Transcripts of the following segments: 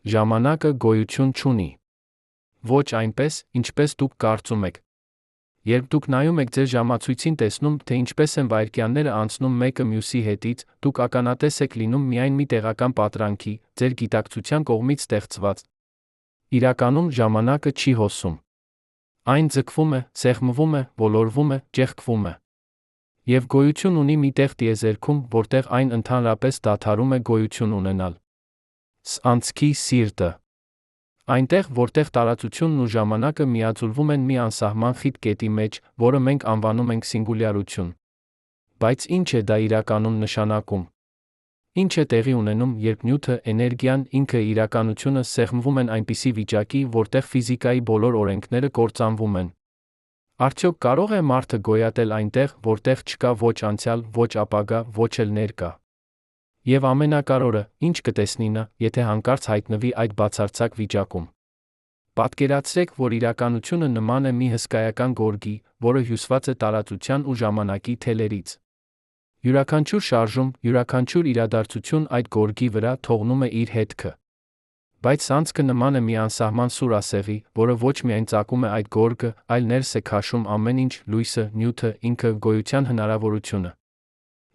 Ժամանակը գոյություն չունի։ Ոչ այնպես, ինչպես դուք կարծում եք։ Երբ դուք նայում եք ձեր ժամացույցին տեսնում, թե ինչպես են վայրկյանները անցնում մեկը մյուսի հետից, դուք ականատես եք լինում միայն մի տեղական պատրանքի, ձեր գիտակցության կողմից ստեղծված։ Իրականում ժամանակը չի հոսում։ Այն ձգվում է, սեղմվում է, ոլորվում է, ճեղքվում է։ Եվ գոյություն ունի մի տեղ տիեզերքում, որտեղ այն ընդհանրապես դադարում է գոյություն ունենալ։ Անցքի սիրտը։ Այնտեղ, որտեղ տարածությունն ու ժամանակը միաձուլվում են մի անսահման խիտ կետի մեջ, որը մենք անվանում ենք սինգուլյարություն։ Բայց ինչ է դա իրականում նշանակում։ Ինչ է տեղի ունենում, երբ նյութը, էներգիան, ինքը իրականությունը սեղմվում են այնպիսի վիճակի, որտեղ ֆիզիկայի բոլոր օրենքները կործանվում են։ Արդյոք կարող է մարդը գոյատել այնտեղ, որտեղ չկա ոչ անցյալ, ոչ ապագա, ոչ էլ ներկա։ Եվ ամենակարևորը, ինչ կտեսնի նա, եթե հանկարծ հայտնվի այդ բացարձակ վիճակում։ Պատկերացրեք, որ իրականությունը նման է մի հսկայական գորգի, որը հյուսված է տարածության ու ժամանակի թելերից։ Յուրաքանչյուր շարժում, յուրաքանչյուր իրադարձություն այդ գորգի վրա թողնում է իր հետքը։ Բայց անցքը նման է մի անսահման սուր ասեղի, որը ոչ միայն ծակում է այդ գորգը, այլ ներս է քաշում ամեն ինչ, լույսը, նյութը, ինքը, գոյության հնարավորությունը։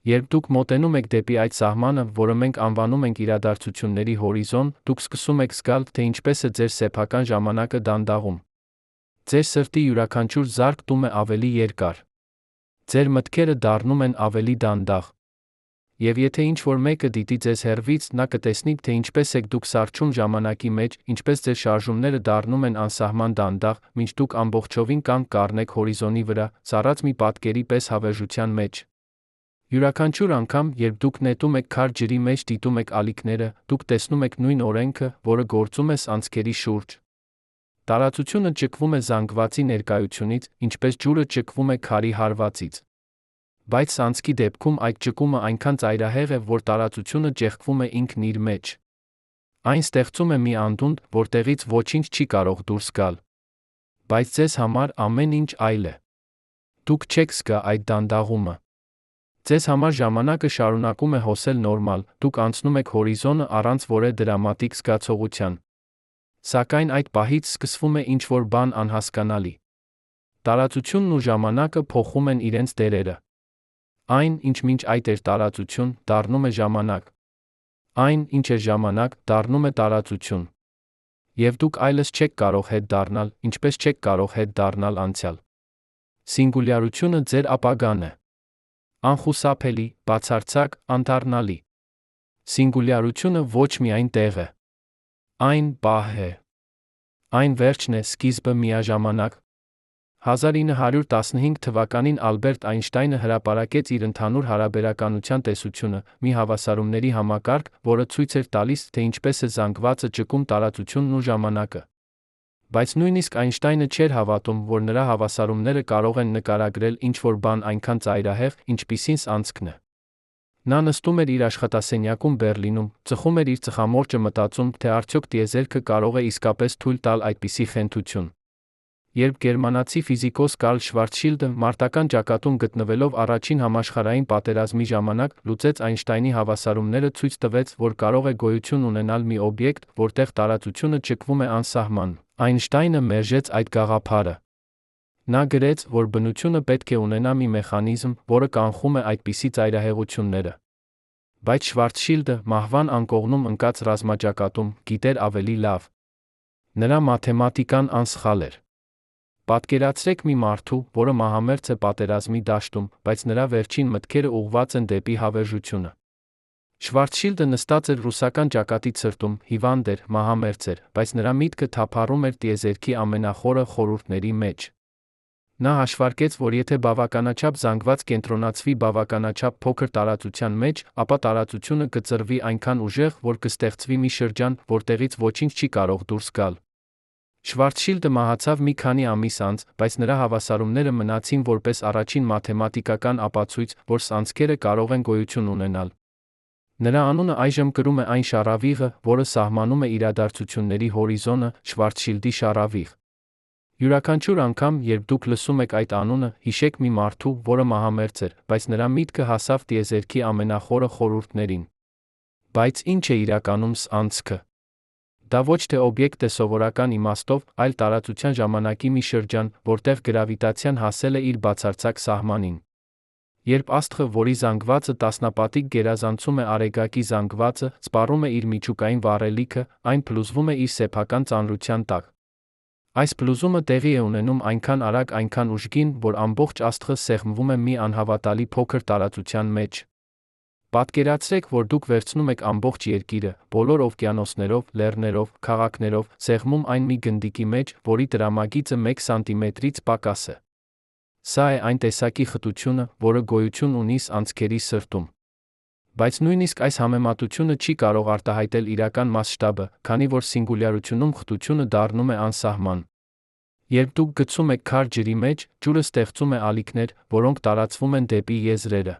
Երբ դուք մոտենում եք դեպի այդ սահմանը, որը մենք անվանում ենք իրադարձությունների հորիզոն, դուք սկսում եք զգալ, թե ինչպես է ձեր սեփական ժամանակը դանդաղում։ Ձեր սրտի յուրաքանչյուր զարկ տում է ավելի երկար։ Ձեր մտքերը դառնում են ավելի դանդաղ։ Եվ եթե ինչ-որ մեկը դիտի ձեզ հեռվից, նա կտեսնի, թե ինչպես եք դուք սառչում ժամանակի մեջ, ինչպես ձեր շարժումները դառնում են անսահման դանդաղ, մինչ դուք ամբողջովին կանգ կառնեք հորիզոնի վրա, սառած մի պատկերի պես հավերժության մեջ։ Յուրաքանչյուր անգամ, երբ դուք նետում եք քար ջրի մեջ դիտում եք ալիքները, դուք տեսնում եք նույն օրենքը, որը գործում է անցքերի շուրջ։ Տարածությունը ճկվում է զանգվածի ներկայությունից, ինչպես ջուրը ճկվում է քարի հարվածից։ Բայց անցքի դեպքում այդ ճկումը այնքան ծայրահեղ է, որ տարածությունը ճեղքվում է ինքն իր մեջ։ Այն ստեղծում է մի անդունդ, որտեղից ոչինչ չի կարող դուրս գալ։ Բայց ձեզ համար ամեն ինչ այլ է։ Դուք չեք զգա այդ դանդաղումը։ Ձեզ համար ժամանակը շարունակում է հոսել նորմալ, դուք անցնում եք հորիզոնը առանց որևէ դրամատիկ զգացողության։ Սակայն այդ պահից սկսվում է ինչ-որ բան անհասկանալի։ Տարածությունն ու ժամանակը փոխում են իրենց դերերը։ Այն, ինչ մինչ այդ էր տարածություն, դառնում է ժամանակ։ Այն, ինչ էր ժամանակ, դառնում է տարածություն։ Եվ դուք այլևս չեք կարող հետ դառնալ, ինչպես չեք կարող հետ դառնալ անցյալ։ Սինգուլյարությունը ձեր ապագան է։ Անխուսափելի, բացարձակ, անդառնալի։ Սինգուլյարությունը ոչ միայն տեղ է։ Այն պահ է։ Այն վերջն է, սկիզբը միաժամանակ։ 1915 թվականին Ալբերտ Այնշտայնը հրապարակեց իր ընդհանուր հարաբերականության տեսությունը, մի հավասարումների համակարգ, որը ցույց էր տալիս, թե ինչպես է զանգվածը ճկում տարածությունն ու ժամանակը։ Բայց նույնիսկ Այնշտայնը չէր հավատում, որ նրա հավասարումները կարող են նկարագրել ինչ-որ բան այնքան ծայրահեղ, ինչպիսին անցքն է։ Նա նստում էր իր աշխատասենյակում Բեռլինում, ծխում էր իր ծխամորճը մտածում, թե արդյոք տիեզերքը կարող է իսկապես թույլ տալ այդպիսի խենթություն։ Երբ գերմանացի ֆիզիկոս Կարլ Շվարցշիլդը մարտական ճակատում գտնվելով առաջին համաշխարհային պատերազմի ժամանակ լուծեց Այնշտայնի հավասարումները, ցույց տվեց, որ կարող է գոյություն ունենալ մի օբյեկտ, որտեղ տարածությունը ճկվում է անսահման, Այնշտայնը մերժեց այդ գաղափարը։ Նա գրեց, որ բնությունը պետք է ունենա մի մեխանիզմ, որը կանխում է այդպիսի ծայրահեղությունները։ Բայց Շվարցշիլդը, մահվան անկողնում ընկած ռազմաճակատում, գիտեր ավելի լավ։ Նրա մաթեմատիկան անսխալ էր։ Պատկերացրեք մի մարդու, որը մահամերձ է պատերազմի դաշտում, բայց նրա վերջին մտքերը ուղղված են դեպի հավերժությունը։ Շվարցշիլդը նստած էր ռուսական ճակատի ցրտում, հիվանդ էր, մահամերձ էր, բայց նրա միտքը թափառում էր տիեզերքի ամենախորը խորհուրդների մեջ։ Նա հաշվարկեց, որ եթե բավականաչափ զանգված կենտրոնացվի բավականաչափ փոքր տարածության մեջ, ապա տարածությունը կծրվի այնքան ուժեղ, որ կստեղծվի մի շրջան, որտեղից ոչինչ չի կարող դուրս գալ։ Շվարցշիլդը մահացավ մի քանի ամիս անց, բայց նրա հավասարումները մնացին որպես առաջին մաթեմատիկական ապացույց, որ անցքերը կարող են գոյություն ունենալ։ Նրա անունը այժմ կրում է այն շառավիղը, որը սահմանում է իրադարձությունների հորիզոնը, Շվարցշիլդի շառավիղ։ Յուրաքանչյուր անգամ, երբ դուք լսում եք այդ անունը, հիշեք մի մարդու, որը մահամերձ էր, բայց նրա միտքը հասավ տիեզերքի ամենախորը խորհուրդներին։ Բայց ինչ է իրականում անցքը։ Դա ոչ թե օբյեկտ է սովորական իմաստով, այլ տարածության ժամանակի մի շրջան, որտեղ գրավիտացիան հասել է իր բացարձակ սահմանին։ Երբ աստղը, որի զանգվածը տասնապատիկ գերազանցում է արեգակի զանգվածը, սպառում է իր միջուկային վառելիքը, այն փլուզվում է իր սեփական ծանրության տակ։ Այս փլուզումը տեղի է ունենում այնքան արագ, այնքան ուժգին, որ ամբողջ աստղը սեղմվում է մի անհավատալի փոքր տարածության մեջ։ Պատկերացրեք, որ դուք վերցնում եք ամբողջ երկիրը, բոլոր օվկիանոսներով, լեռներով, քաղաքներով, սեղմում այն մի գնդիկի մեջ, որի տրամագիծը 1 սանտիմետրից պակաս է։ Սա է այն տեսակի խտությունը, որը գոյություն ունի անցքերի սրտում։ Բայց նույնիսկ այս համեմատությունը չի կարող արտահայտել իրական մասշտաբը, քանի որ սինգուլյարությունում խտությունը դառնում է անսահման։ Երբ դուք գցում եք քար ջրի մեջ, ջուրը ստեղծում է ալիքներ, որոնք տարածվում են դեպի եզրերը։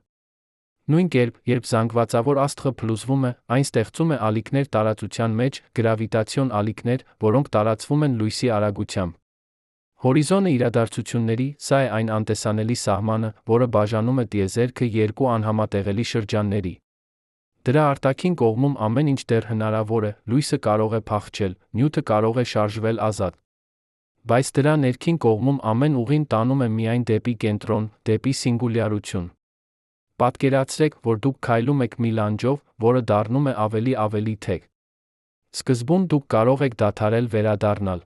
Նույն կերպ, երբ զանգվածավոր աստղը փլուզվում է, այն ստեղծում է ալիքներ տարածության մեջ, գրավիտացիոն ալիքներ, որոնք տարածվում են լույսի արագությամբ։ Հորիզոնը իրադարձությունների, սա է այն անտեսանելի սահմանը, որը բաժանում է տիեզերքը երկու անհամատեղելի շրջանների։ Դրա արտաքին կողմում ամեն ինչ դեռ հնարավոր է, լույսը կարող է փախչել, նյութը կարող է շարժվել ազատ։ Բայց դրա ներքին կողմում ամեն ուղին տանում է միայն դեպի կենտրոն, դեպի սինգուլյարություն։ Պատկերացրեք, որ դուք քայլում եք մի լանջով, որը դառնում է ավելի թեք։ Սկզբում դուք կարող եք դադարել վերադառնալ։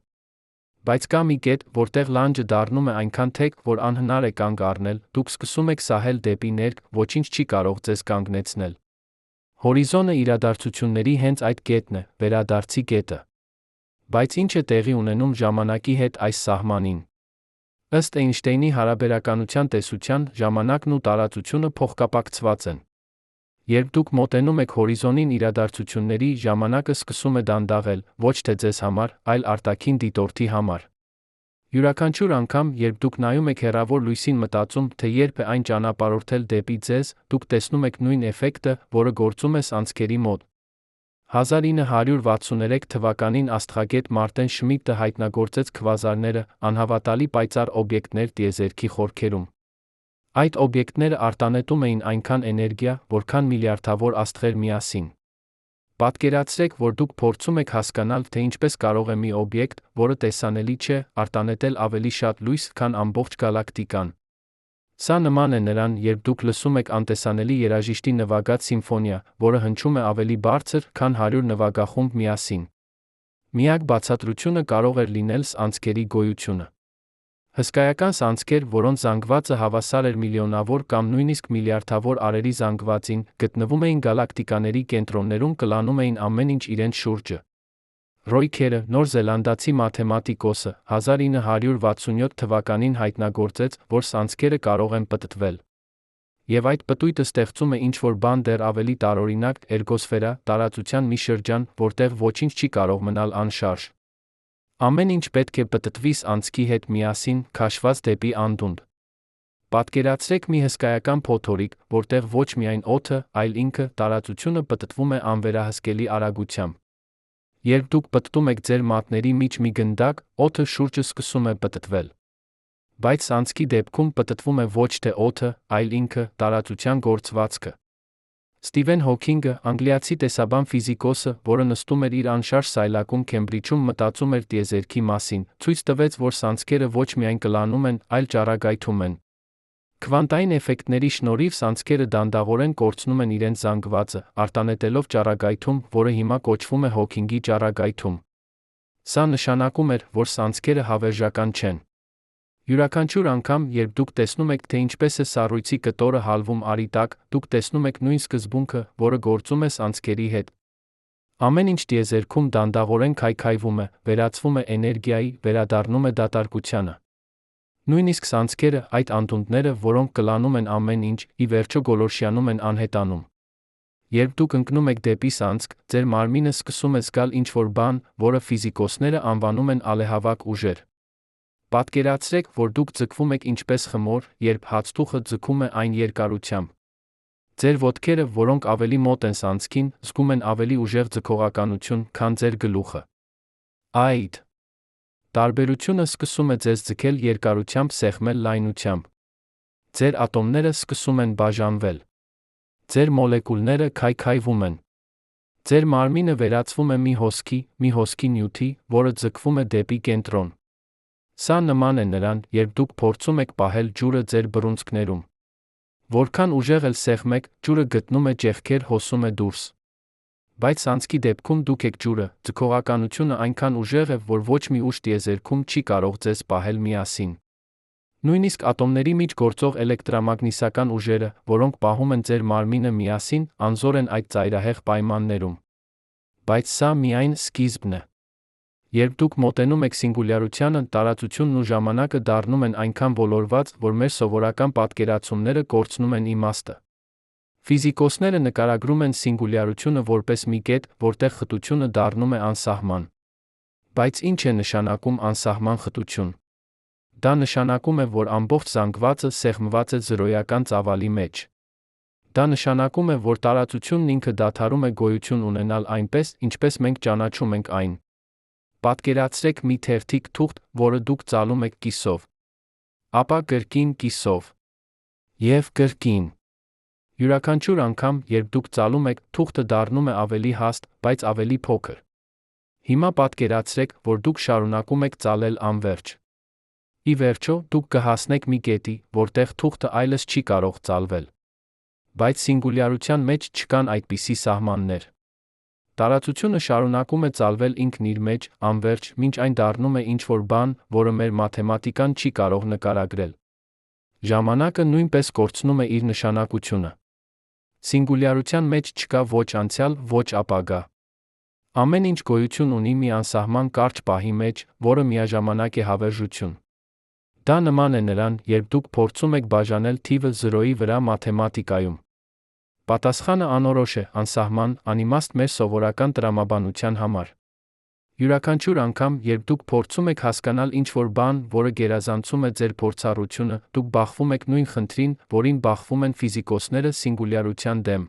Բայց կա մի կետ, որտեղ լանջը դառնում է այնքան թեք, որ անհնար է կանգ առնել, դուք սկսում եք սահել դեպի ներք, ոչինչ չի կարող ձեզ կանգնեցնել։ Հորիզոնը իրադարձությունների հենց այդ կետն է, վերադարձի կետը։ Բայց ինչ է տեղի ունենում ժամանակի հետ այս սահմանին։ Ըստ Էյնշտեյնի հարաբերականության տեսության, ժամանակն ու տարածությունը փոխկապակցված են։ Երբ դուք մոտենում եք հորիզոնին, իրադարձությունների ժամանակը սկսում է դանդաղել, ոչ թե ձեզ համար, այլ արտաքին դիտորդի համար։ Յուրաքանչյուր անգամ, երբ դուք նայում եք հեռավոր լույսին, մտածում, թե երբ է այն ճանապարհորդել դեպի ձեզ, դուք տեսնում եք նույն էֆեկտը, որը գործում է անցքերի մոտ։ 1963 թվականին աստղագետ Մարտեն Շմիդտը հայտնագործեց քվազարները, անհավատալի պայծառ օբյեկտներ տիեզերքի խորքերում։ Այդ օբյեկտները արտանետում էին այնքան էներգիա, որքան միլիարդավոր աստղեր միասին։ Պատկերացրեք, որ դուք փորձում եք հասկանալ, թե ինչպես կարող է մի օբյեկտ, որը տեսանելի չէ, արտանետել ավելի շատ լույս, քան ամբողջ գալակտիկան։ Սա նման է նրան, երբ դուք լսում եք անտեսանելի երաժիշտի նվագած սիմֆոնիա, որը հնչում է ավելի բարձր, քան 100 նվագախումբ միասին։ Միակ բացատրությունը կարող էր լինել անցքերի գոյությունը։ Հսկայական անցքեր, որոնց զանգվածը հավասար էր միլիոնավոր կամ նույնիսկ միլիարդավոր արերի զանգվածին, գտնվում էին գալակտիկաների կենտրոններում, կլանում էին ամեն ինչ իրենց շուրջը։ Ռոյ Քերը, նոր զելանդացի մաթեմատիկոսը, 1967 թվականին հայտնագործեց, որ անցքերը կարող են պտտվել։ Եվ այդ պտույտը ստեղծում է ինչ-որ բան դեռ ավելի տարօրինակ, էրգոսֆերա, տարածության մի շրջան, որտեղ ոչինչ չի կարող մնալ անշարժ։ Ամեն ինչ պետք է պտտվի անցքի հետ միասին, քաշված դեպի անդունդ։ Պատկերացրեք մի հսկայական փոթորիկ, որտեղ ոչ միայն օդը, այլ ինքը, տարածությունը պտտվում է անվերահսկելի արագությամբ։ Երբ դուք պտտում եք ձեր մատների մեջ մի գնդակ, օդը շուրջը սկսում է պտտվել։ Բայց անցքի դեպքում պտտվում է ոչ թե օդը, այլ ինքը, տարածության գործվածքը։ Սթիվեն Հոքինգը, անգլիացի տեսաբան ֆիզիկոսը, որը նստում էր իր անշարժ սայլակում Քեմբրիջում, մտածում էր տիեզերքի մասին, ցույց տվեց, որ անցքերը ոչ միայն կլանում են, այլ ճառագայթում են։ Քվանտային էֆեկտների շնորհիվ անցքերը դանդաղորեն կորցնում են իրենց զանգվածը, արտանետելով ճառագայթում, որը հիմա կոչվում է Հոքինգի ճառագայթում։ Սա նշանակում էր, որ անցքերը հավերժական չեն։ Յուրաքանչյուր անգամ, երբ դուք տեսնում եք, թե ինչպես է սառույցի կտորը հալվում արի տակ, դուք տեսնում եք նույն սկզբունքը, որը գործում է անցքերի հետ։ Ամեն ինչ տիեզերքում դանդաղորեն քայքայվում է, վերածվում է էներգիայի, վերադառնում է դատարկությանը։ Նույնիսկ անցքերը, այդ անդունդները, որոնք կլանում են ամեն ինչ, ի վերջո գոլորշիանում են անհետանում։ Երբ դուք ընկնում եք դեպի անցք, ձեր մարմինը սկսում է զգալ ինչ-որ բան, որը ֆիզիկոսները անվանում են ալեհավաք ուժեր։ Պատկերացրեք, որ դուք ձգվում եք ինչպես խմոր, երբ հացթուխը ձգում է այն երկարությամբ։ Ձեր ոտքերը, որոնք ավելի մոտ են անցքին, զգում են ավելի ուժեղ ձգողականություն, քան ձեր գլուխը։ Այդ տարբերությունը սկսում է ձեզ ձգել երկարությամբ, սեղմել լայնությամբ։ Ձեր ատոմները սկսում են բաժանվել։ Ձեր մոլեկուլները քայքայվում են։ Ձեր մարմինը վերածվում է մի հոսքի նյութի, որը ձգվում է դեպի կենտրոն։ Սա նման է նրան, երբ դուք փորձում եք պահել ջուրը ձեր բռունցքներում։ Որքան ուժեղ էլ սեղմեք, ջուրը գտնում է ճեղքեր, հոսում է դուրս։ Բայց անցքի դեպքում դուք եք ջուրը, ձգողականությունը այնքան ուժեղ է, որ ոչ մի ուժ տիեզերքում չի կարող ձեզ պահել միասին։ Նույնիսկ ատոմների մեջ գործող էլեկտրամագնիսական ուժերը, որոնք պահում են ձեր մարմինը միասին, անզոր են այդ ծայրահեղ պայմաններում։ Բայց սա միայն սկիզբն է։ Երբ դուք մոտենում եք սինգուլյարությանը, տարածությունն ու ժամանակը դառնում են այնքան ոլորված, որ մեր սովորական պատկերացումները կորցնում են իմաստը։ Ֆիզիկոսները նկարագրում են սինգուլյարությունը որպես մի կետ, որտեղ խտությունը դառնում է անսահման։ Բայց ինչ է նշանակում անսահման խտություն։ Դա նշանակում է, որ ամբողջ զանգվածը սեղմված է զրոյական ծավալի մեջ։ Դա նշանակում է, որ տարածությունն ինքը դադարում է գոյություն ունենալ այնպես, ինչպես մենք ճանաչում ենք այն։ Պատկերացրեք մի թերթիկ թուղթ, որը դուք ծալում եք կիսով։ Ապա կրկին կիսով։ Եվ կրկին։ Յուրաքանչյուր անգամ, երբ դուք ծալում եք, թուղթը դառնում է ավելի հաստ, բայց ավելի փոքր։ Հիմա պատկերացրեք, որ դուք շարունակում եք ծալել անվերջ։ Ի վերջո, դուք կհասնեք մի կետի, որտեղ թուղթը այլևս չի կարող ծալվել։ Բայց սինգուլյարության մեջ չկան այդպիսի սահմաններ։ Տարածությունը շարունակում է ծալվել ինքն իր մեջ, անվերջ, մինչ այն դառնում է ինչ-որ բան, որը մեր մաթեմատիկան չի կարող նկարագրել։ Ժամանակը նույնպես կորցնում է իր նշանակությունը։ Սինգուլյարության մեջ չկա ոչ անցյալ, ոչ ապագա։ Ամեն ինչ գոյություն ունի մի անսահման կարճ պահի մեջ, որը միաժամանակ է հավերժություն։ Դա նման է նրան, երբ դուք փորձում եք բաժանել թիվը 0-ի վրա մաթեմատիկայում։ Պատասխանը անորոշ է, անսահման, անիմաստ մեր սովորական տրամաբանության համար։ Յուրաքանչյուր անգամ, երբ դուք փորձում եք հասկանալ ինչ-որ բան, որը գերազանցում է ձեր փորձառությունը, դուք բախվում եք նույն խնդրին, որին բախվում են ֆիզիկոսները սինգուլյարության դեմ։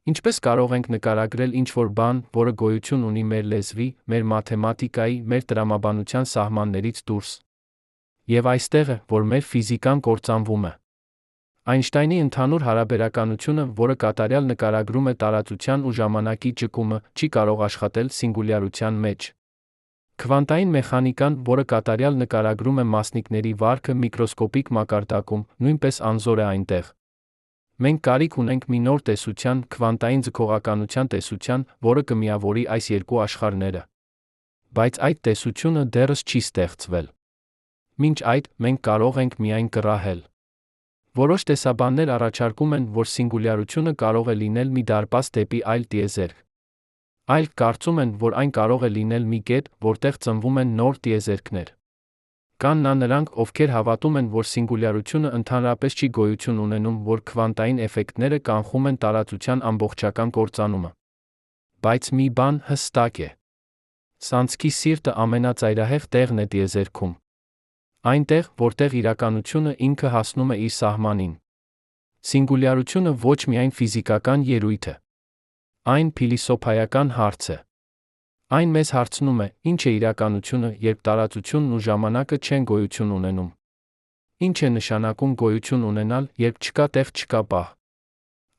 Ինչպես կարող ենք նկարագրել ինչ-որ բան, որը գոյություն ունի մեր լեզվի, մեր մաթեմատիկայի, մեր տրամաբանության սահմաններից դուրս։ Եվ այստեղ է, որ մեր ֆիզիկան կործանվում է։ Այնշտայնի ընդհանուր հարաբերականությունը, որը կատարյալ նկարագրում է տարածության ու ժամանակի ճկումը, չի կարող աշխատել սինգուլյարության մեջ։ Քվանտային մեխանիկան, որը կատարյալ նկարագրում է մասնիկների վարքը միկրոսկոպիկ մակարդակում, նույնպես անզոր է այնտեղ։ Մենք կարիք ունենք մի նոր տեսության, քվանտային ձգողականության տեսության, որը կմիավորի այս երկու աշխարհները։ Բայց այդ տեսությունը դեռս չի ստեղծվել։ Մինչ այդ, մենք կարող ենք միայն կռահել։ Որոշ տեսաբաններ առաջարկում են, որ սինգուլյարությունը կարող է լինել մի դարպաս դեպի այլ տիեզերք։ Այլք կարծում են, որ այն կարող է լինել մի կետ, որտեղ ծնվում են նոր տիեզերքներ։ Կան նրանք, ովքեր հավատում են, որ սինգուլյարությունը ընդհանրապես չի գոյություն ունենում, որ քվանտային էֆեկտները կանխում են տարածության ամբողջական կործանումը։ Բայց մի բան հստակ է։ Սանցքի սիրտը ամենածայրահեղ տեղն է տիեզերքում։ Այնտեղ, որտեղ իրականությունը ինքը հասնում է իր սահմանին։ Սինգուլյարությունը ոչ միայն ֆիզիկական երևույթ է։ Այն փիլիսոփայական հարց է։ Այն մեզ հարցնում է, ինչ է իրականությունը, երբ տարածությունն ու ժամանակը չեն գոյություն ունենում։ Ինչ է նշանակում գոյություն ունենալ, երբ չկա տեղ, չկա պահ։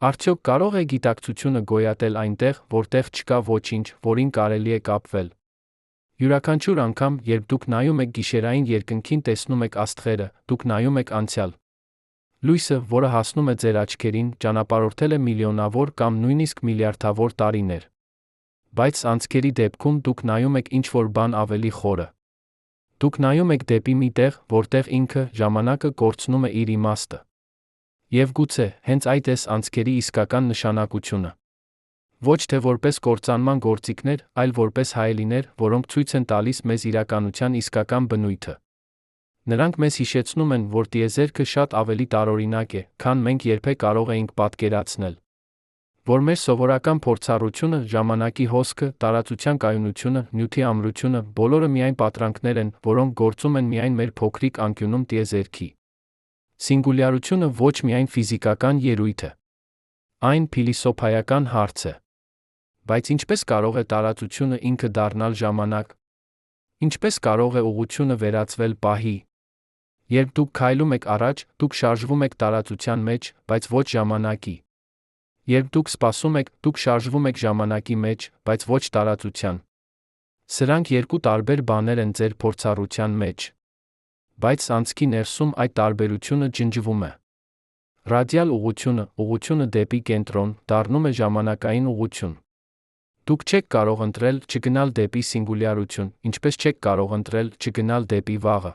Արդյոք կարող է գիտակցությունը գոյատել այնտեղ, որտեղ չկա ոչինչ, որին կարելի է կապվել։ Յուրաքանչյուր անգամ, երբ դուք նայում եք գիշերային երկնքին, տեսնում եք աստղերը, դուք նայում եք անցյալ։ Լույսը, որը հասնում է ձեր աչքերին, ճանապարհորդել է միլիոնավոր կամ նույնիսկ միլիարդավոր տարիներ։ Բայց անցքերի դեպքում դուք նայում եք ինչ-որ բան ավելի խորը։ Դուք նայում եք դեպի մի տեղ, որտեղ ինքը, ժամանակը կորցնում է իր իմաստը։ Եվ գուցե, հենց այդ է անցքերի իսկական նշանակությունը։ Ոչ թե որպես կործանման գործիքներ, այլ որպես հայելիներ, որոնք ցույց են տալիս մեզ իրականության իսկական բնույթը։ Նրանք մեզ հիշեցնում են, որ տիեզերքը շատ ավելի տարօրինակ է, քան մենք երբեք կարող էինք պատկերացնել։ Որ մեր սովորական փորձառությունը, ժամանակի հոսքը, տարածության կայունությունը, նյութի ամրությունը, բոլորը միայն պատրանքներ են, որոնք գործում են միայն մեր փոքրիկ անկյունում տիեզերքի։ Սինգուլյարությունը ոչ միայն ֆիզիկական երևույթ է։ Այն փիլիսոփայական հարց է։ Բայց ինչպես կարող է տարածությունը ինքը դառնալ ժամանակ։ Ինչպես կարող է ուղղությունը վերածվել պահի։ Երբ դուք քայլում եք առաջ, դուք շարժվում եք տարածության մեջ, բայց ոչ ժամանակի։ Երբ դուք սպասում եք, դուք շարժվում եք ժամանակի մեջ, բայց ոչ տարածության։ Սրանք երկու տարբեր բաներ են ձեր փորձառության մեջ։ Բայց անցքի ներսում այդ տարբերությունը ջնջվում է։ Ռադիալ ուղղությունը դեպի կենտրոն, դառնում է ժամանակային ուղղություն։ Դուք չեք կարող ընտրել չգնալ դեպի սինգուլյարություն, ինչպես չեք կարող ընտրել չգնալ դեպի վաղը։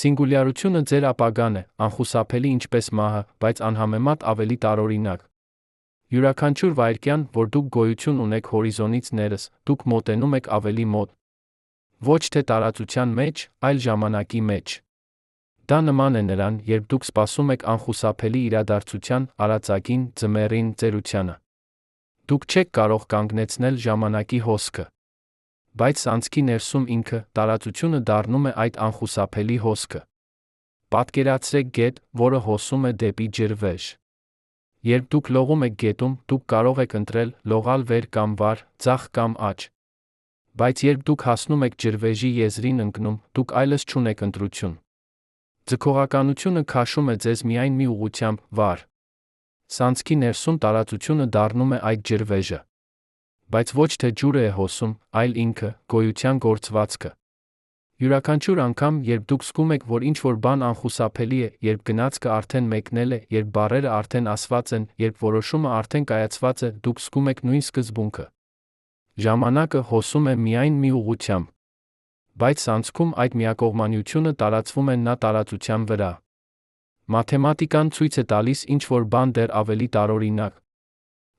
Սինգուլյարությունը ձեր ապագան է, անխուսափելի ինչպես մահը, բայց անհամեմատ ավելի տարօրինակ։ Յուրաքանչյուր վայրկյան, որ դուք գոյություն ունեք հորիզոնից ներս, դուք մոտենում եք ավելի մոտ։ Ոչ թե տարածության մեջ, այլ ժամանակի մեջ։ Դա նման է նրան, երբ դուք սպասում եք անխուսափելի իրադարձության, արածագին, ձմեռին, ծերությանը։ Դուք չեք կարող կանգնեցնել ժամանակի հոսքը։ Բայց անցքի ներսում ինքը, տարածությունը դառնում է այդ անխուսափելի հոսքը։ Պատկերացրեք գետ, որը հոսում է դեպի ջրվեժ։ Երբ դուք լողում եք գետում, դուք կարող եք ընտրել լողալ վեր կամ վար, ձախ կամ աջ։ Բայց երբ դուք հասնում եք ջրվեժի եզրին ընկնում, դուք այլևս չունեք ընտրություն։ Ձգողականությունը քաշում է ձեզ միայն մի ուղղությամբ, վար։ Անցքի ներսում տարածությունը դառնում է այդ ջրվեժը։ Բայց ոչ թե ջուրը է հոսում, այլ ինքը, գոյության գործվածքը։ Յուրաքանչյուր անգամ, երբ դուք զգում եք, որ ինչ-որ բան անխուսափելի է, երբ գնացքը արդեն մեկնել է, երբ բառերը արդեն ասված են, երբ որոշումը արդեն կայացված է, դուք զգում եք նույն սկզբունքը։ Ժամանակը հոսում է միայն մի ուղղությամբ։ Բայց անցքում այդ միակողմանիությունը տարածվում է նա տարածության վրա։ Մաթեմատիկան ցույց է տալիս ինչ-որ բան դեռ ավելի տարօրինակ։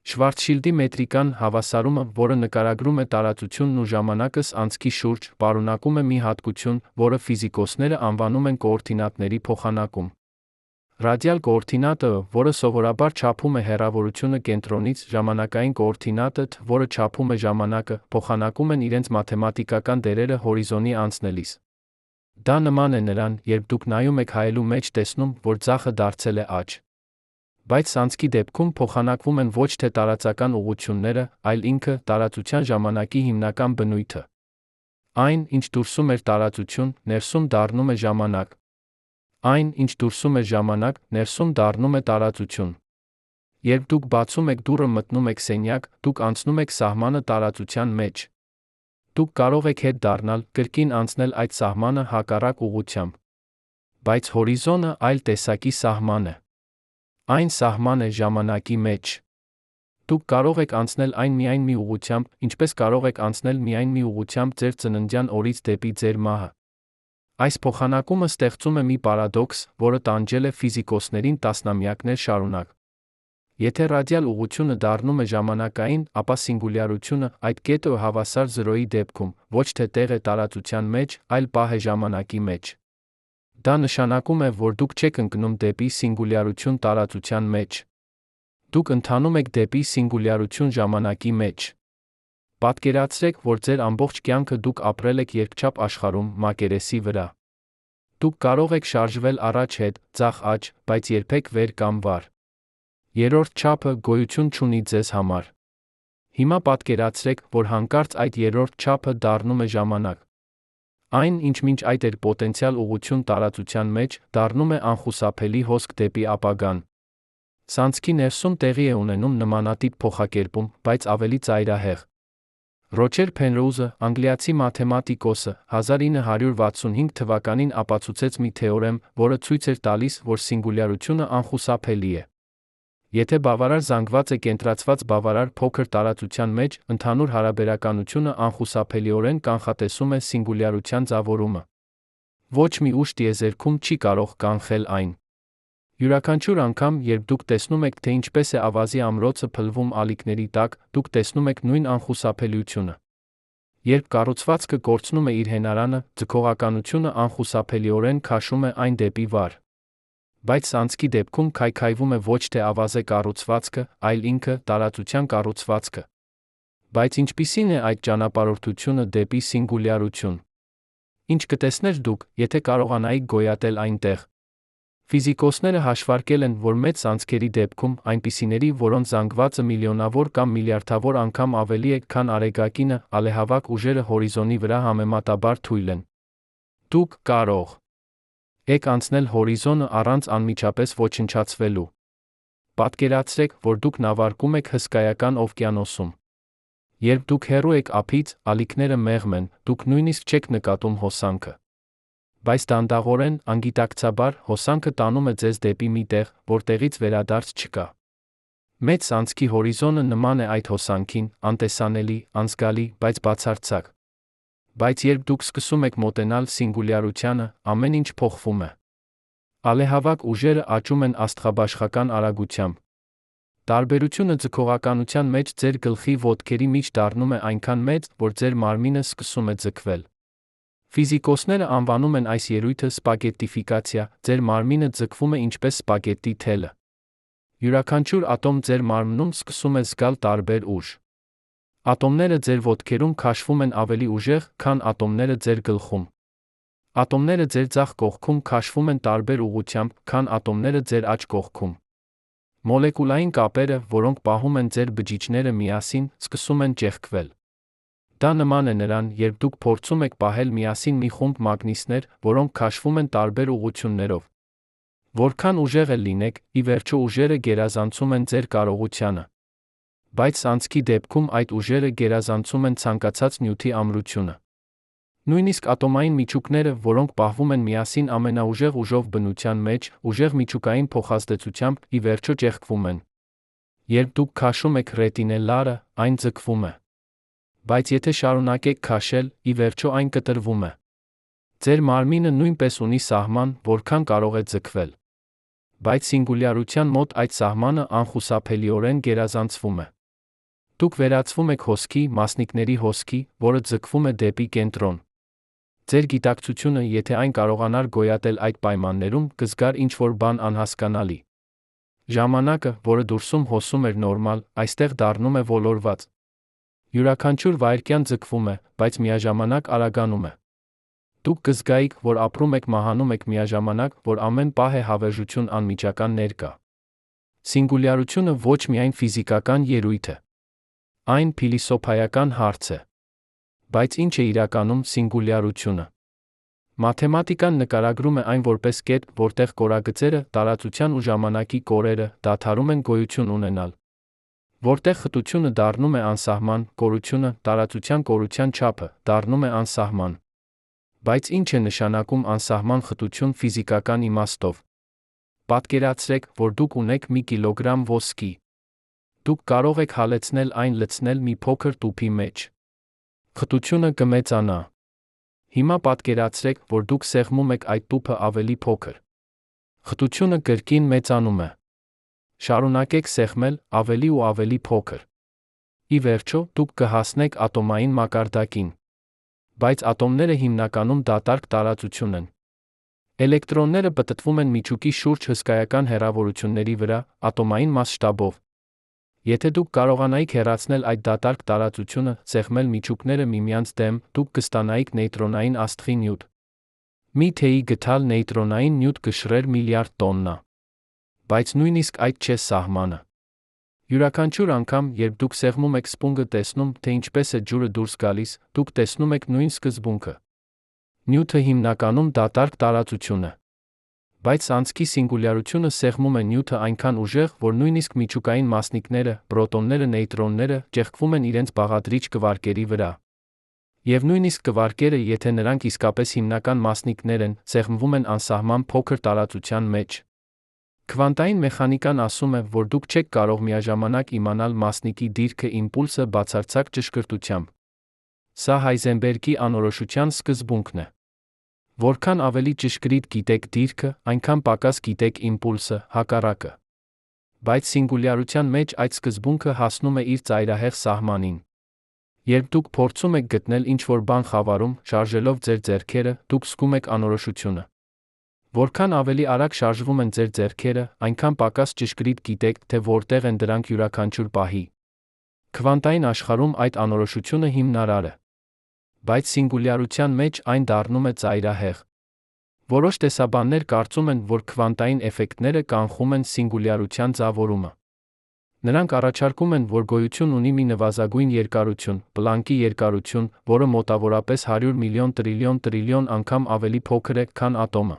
Շվարցշիլդի մետրիկան հավասարումը, որը նկարագրում է տարածությունն ու ժամանակս անցքի շուրջ, պարունակում է մի հատկություն, որը ֆիզիկոսները անվանում են կոորդինատների փոխանակում։ Ռադիալ կոորդինատը, որը սովորաբար չափում է հեռավորությունը կենտրոնից, ժամանակային կոորդինատը, որը չափում է ժամանակը, փոխանակում են իրենց մաթեմատիկական դերերը հորիզոնի անցնելիս։ Դա նման է նրան, երբ դուք նայում եք հայելու մեջ տեսնում, որ ձախը դարձել է աջ։ Բայց անցքի դեպքում փոխանակվում են ոչ թե տարածական ուղղությունները, այլ ինքը, տարածության ժամանակի հիմնական բնույթը։ Այն, ինչ դուրսում էր տարածություն, ներսում դառնում է ժամանակ։ Այն, ինչ դուրսում է ժամանակ, ներսում դառնում է տարածություն։ Երբ դուք բացում եք դուռը մտնում եք սենյակ, դուք անցնում եք սահմանը տարածության մեջ։ Դուք կարող եք հետ դառնալ, կրկին անցնել այդ սահմանը հակառակ ուղղությամբ։ Բայց հորիզոնը այլ տեսակի սահման է։ Այն սահման է ժամանակի մեջ։ Դուք կարող եք անցնել այն միայն մի ուղղությամբ, ինչպես կարող եք անցնել միայն մի ուղղությամբ ձեր ծննդյան օրից դեպի ձեր մահը։ Այս փոխանակումը ստեղծում է մի պարադոքս, որը տանջել է ֆիզիկոսներին տասնամյակներ շարունակ։ Եթե ռադիալ ուղղությունը դառնում է ժամանակային, ապա սինգուլյարությունը, այդ կետը հավասար 0-ի դեպքում, ոչ թե տեղ է տարածության մեջ, այլ պահ է ժամանակի մեջ։ Դա նշանակում է, որ դուք չեք ընկնում դեպի սինգուլյարություն տարածության մեջ։ Դուք ընթանում եք դեպի սինգուլյարություն ժամանակի մեջ։ Պատկերացրեք, որ ձեր ամբողջ կյանքը դուք ապրել եք երկչափ աշխարհում, մակերեսի վրա։ Դուք կարող եք շարժվել առաջ-հետ, ձախ-աջ, բայց երբեք վեր կամ վար։ Երրորդ չափը գոյություն չունի ձեզ համար։ Հիմա պատկերացրեք, որ հանկարծ այդ երրորդ չափը դառնում է ժամանակ։ Այն, ինչ մինչ այդ էր պոտենցիալ ուղղություն տարածության մեջ, դառնում է անխուսափելի հոսք դեպի ապագան։ Անցքի ներսում տեղի է ունենում նմանատիպ փոխակերպում, բայց ավելի ծայրահեղ։ Ռոջեր Փենրոուզը, անգլիացի մաթեմատիկոսը, 1965 թվականին ապացուցեց մի թեորեմ, որը ցույց էր տալիս, որ սինգուլյարությունը անխուսափելի է։ Եթե բավարար զանգված է կենտրացված բավարար փոքր տարածության մեջ, ընդհանուր հարաբերականությունը անխուսափելիորեն կանխատեսում է սինգուլյարության ձավորումը։ Ոչ մի ուժ տիեզերքում չի կարող կանխել այն։ Յուրաքանչյուր անգամ, երբ դուք տեսնում եք, թե ինչպես է ավազի ամրոցը փլվում ալիքների տակ, դուք տեսնում եք նույն անխուսափելիությունը։ Երբ կառուցվածքը կորցնում է իր հենարանը, ձգողականությունը անխուսափելիորեն քաշում է այն դեպի վար։ Բայց անցքի դեպքում քայքայվում է ոչ թե ավազե կառուցվածքը, այլ ինքը, տարածության կառուցվածքը։ Բայց ինչպիսին է այդ ճանապարհորդությունը դեպի սինգուլյարություն։ Ինչ կտեսներ դուք, եթե կարողանայիք գոյատել այնտեղ։ Ֆիզիկոսները հաշվարկել են, որ մեծ անցքերի դեպքում, այնպիսիների, որոնց զանգվածը միլիոնավոր կամ միլիարդավոր անգամ ավելի է, քան արեգակինը, ալեհավաք ուժերը հորիզոնի վրա համեմատաբար թույլ են։ Դուք կարող եք անցնել հորիզոնը առանց անմիջապես ոչնչացվելու։ Պատկերացրեք, որ դուք նավարկում եք հսկայական օվկիանոսում։ Երբ դուք հեռու եք ափից, ալիքները մեղմ են, դուք նույնիսկ չեք նկատում հոսանքը։ Բայց դանդաղորեն, անգիտակցաբար, հոսանքը տանում է ձեզ դեպի մի տեղ, որտեղից վերադարձ չկա։ Մեծ անցքի հորիզոնը նման է այդ հոսանքին, անտեսանելի, անզգալի, բայց բացարձակ։ Բայց երբ դուք սկսում եք մոտենալ սինգուլյարությանը, ամեն ինչ փոխվում է։ Ալեհավաք ուժերը աճում են աստղաբաշխական արագությամբ։ Տարբերությունը ձգողականության մեջ ձեր գլխի ոտքերի միջ դառնում է այնքան մեծ, որ ձեր մարմինը սկսում է ձգվել։ Ֆիզիկոսները անվանում են այս ելույթը սպագետիֆիկացիա, ձեր մարմինը ձգվում է ինչպես սպագետի թելը։ Յուրաքանչյուր ատոմ ձեր մարմնում սկսում է զգալ տարբեր ուժ։ Ատոմները ձեր ոտքերում քաշվում են ավելի ուժեղ, քան ատոմները ձեր գլխում։ Ատոմները ձեր ձախ կողքում քաշվում են տարբեր ուղղությամբ, քան ատոմները ձեր աջ կողքում։ Մոլեկուլային կապերը, որոնք պահում են ձեր բջիջները միասին, սկսում են ճեղքվել։ Դա նման է նրան, երբ դուք փորձում եք պահել միասին մի խումբ մագնիսներ, որոնք քաշվում են տարբեր ուղղություններով։ Որքան ուժեղ էլ լինեք, ի վերջո ուժերը գերազանցում են ձեր կարողությանը։ Բայց անցքի դեպքում այդ ուժերը գերազանցում են ցանկացած նյութի ամրությունը։ Նույնիսկ ատոմային միջուկները, որոնք պահվում են միասին ամենաուժեղ ուժով բնության մեջ, ուժեղ միջուկային փոխազդեցությամբ, ի վերջո ճեղքվում են։ Երբ դուք քաշում եք ռետինելլարը, այն ձգվում է։ Բայց եթե շարունակեք քաշել, ի վերջո այն կտրվում է։ Ձեր մարմինը նույնպես ունի սահման, որքան կարող է ձգվել։ Բայց սինգուլյարության մոտ այդ սահմանը անխուսափելիորեն գերազանցվում է։ Դուք վերածվում եք հոսքի, մասնիկների հոսքի, որը ձգվում է դեպի կենտրոն։ Ձեր գիտակցությունը, եթե այն կարողանար գոյատել այդ պայմաններում, կզգար ինչ-որ բան անհասկանալի։ Ժամանակը, որը դուրսում հոսում էր նորմալ, այստեղ դառնում է ոլորված։ Յուրաքանչյուր վայրկյան ձգվում է, բայց միաժամանակ արագանում է։ Դուք կզգայիք, որ ապրում եք մահանում եք միաժամանակ, որ ամեն պահ է հավերժություն անմիջական ներկա։ Սինգուլյարությունը ոչ միայն ֆիզիկական ելույթ է։ Այն փիլիսոփայական հարց է։ Բայց ինչ է իրականում սինգուլյարությունը։ Մաթեմատիկան նկարագրում է այն որպես կետ, որտեղ կորագծերը, տարածության ու ժամանակի կորերը, դադարում են գոյություն ունենալ։ Որտեղ խտությունը դառնում է անսահման, կորությունը, տարածության կորության չափը, դառնում է անսահման։ Բայց ինչ է նշանակում անսահման խտություն ֆիզիկական իմաստով։ Պատկերացրեք, որ դուք ունեք մի կիլոգրամ ոսկի։ Դուք կարող եք հալեցնել այն լցնել մի փոքր տուփի մեջ։ Խտությունը կմեծանա։ Հիմա պատկերացրեք, որ դուք սեղմում եք այդ տուփը ավելի փոքր։ Խտությունը կրկին մեծանում է։ Շարունակեք սեղմել ավելի ու ավելի փոքր։ Ի վերջո, դուք կհասնեք ատոմային մակարդակին։ Բայց ատոմները հիմնականում դատարկ տարածություն են։ Էլեկտրոնները պտտվում են միջուկի շուրջ հսկայական հեռավորությունների վրա, ատոմային մասշտաբով։ Եթե դուք կարողանայիք հեռացնել այդ դատարկ տարածությունը, սեղմել միջուկները միմյանց դեմ, դուք կստանայիք նեյտրոնային աստղի նյութ։ Մի թեյի գթալ նեյտրոնային նյութ կշռեր միլիարդ տոննա։ Բայց նույնիսկ այդ չէ սահմանը։ Յուրաքանչյուր անգամ, երբ դուք սեղմում եք սպունգը տեսնում, թե ինչպես է ջուրը դուրս գալիս, դուք տեսնում եք նույն սկզբունքը։ Նյութը հիմնականում դատարկ տարածություն է։ Բայց անցքի սինգուլյարությունը սեղմում է նյութը այնքան ուժեղ, որ նույնիսկ միջուկային մասնիկները, պրոտոնները, նեյտրոնները, ճեղքվում են իրենց բաղադրիչ կվարկերի վրա։ Եվ նույնիսկ կվարկերը, եթե նրանք իսկապես հիմնական մասնիկներ են, սեղմվում են անսահման փոքր տարածության մեջ։ Քվանտային մեխանիկան ասում է, որ դուք չեք կարող միաժամանակ իմանալ մասնիկի դիրքը իմպուլսը բացարձակ ճշգրտությամբ։ Սա Հայզենբերգի անորոշության սկզբունքն է։ Որքան ավելի ճշգրիտ գիտեք դիրքը, այնքան պակաս գիտեք իմպուլսը, հակառակը։ Բայց սինգուլյարության մեջ այդ սկզբունքը հասնում է իր ծայրահեղ սահմանին։ Երբ դուք փորձում եք գտնել ինչ-որ բան խավարում, շարժելով ձեր ձեռքերը, դուք զգում եք անորոշությունը։ Որքան ավելի արագ շարժվում են ձեր ձեռքերը, այնքան պակաս ճշգրիտ գիտեք, թե որտեղ են դրանք յուրաքանչյուր պահի։ Քվանտային աշխարհում այդ անորոշությունը հիմնարար է։ Բայց սինգուլյարության մեջ այն դառնում է ծայրահեղ։ Որոշ տեսաբաններ կարծում են, որ քվանտային էֆեկտները կանխում են սինգուլյարության ձևավորումը։ Նրանք առաջարկում են, որ գոյություն ունի մի նվազագույն երկարություն, Պլանկի երկարություն, որը մոտավորապես 100 միլիոն տրիլիոն անգամ ավելի փոքր է, քան ատոմը։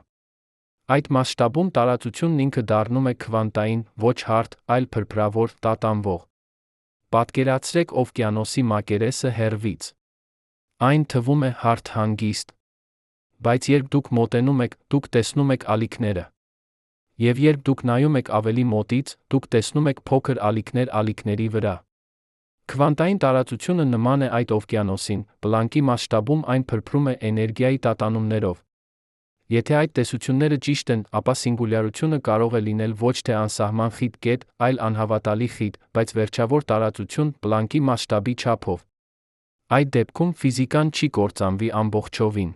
Այդ մասշտաբում տարածությունն ինքը դառնում է քվանտային, ոչ հարթ, այլ փրփրավոր, տատանվող։ Պատկերացրեք օվկիանոսի մակերեսը հեռվից։ Այն թվում է հարթ հանգիստ։ Բայց երբ դուք մոտենում եք, դուք տեսնում եք ալիքները։ Եվ երբ դուք նայում եք ավելի մոտից, դուք տեսնում եք փոքր ալիքներ ալիքների վրա։ Քվանտային տարածությունը նման է այդ օվկիանոսին, պլանկի մասշտաբում այն փրփրում է էներգիայի տատանումներով։ Եթե այդ տեսությունները ճիշտ են, ապա սինգուլյարությունը կարող է լինել ոչ թե անսահման խիտ կետ, այլ անհավատալի խիտ, բայց վերջավոր տարածություն պլանկի մասշտաբի չափով։ Այդ դեպքում ֆիզիկան չի կործանվի ամբողջովին։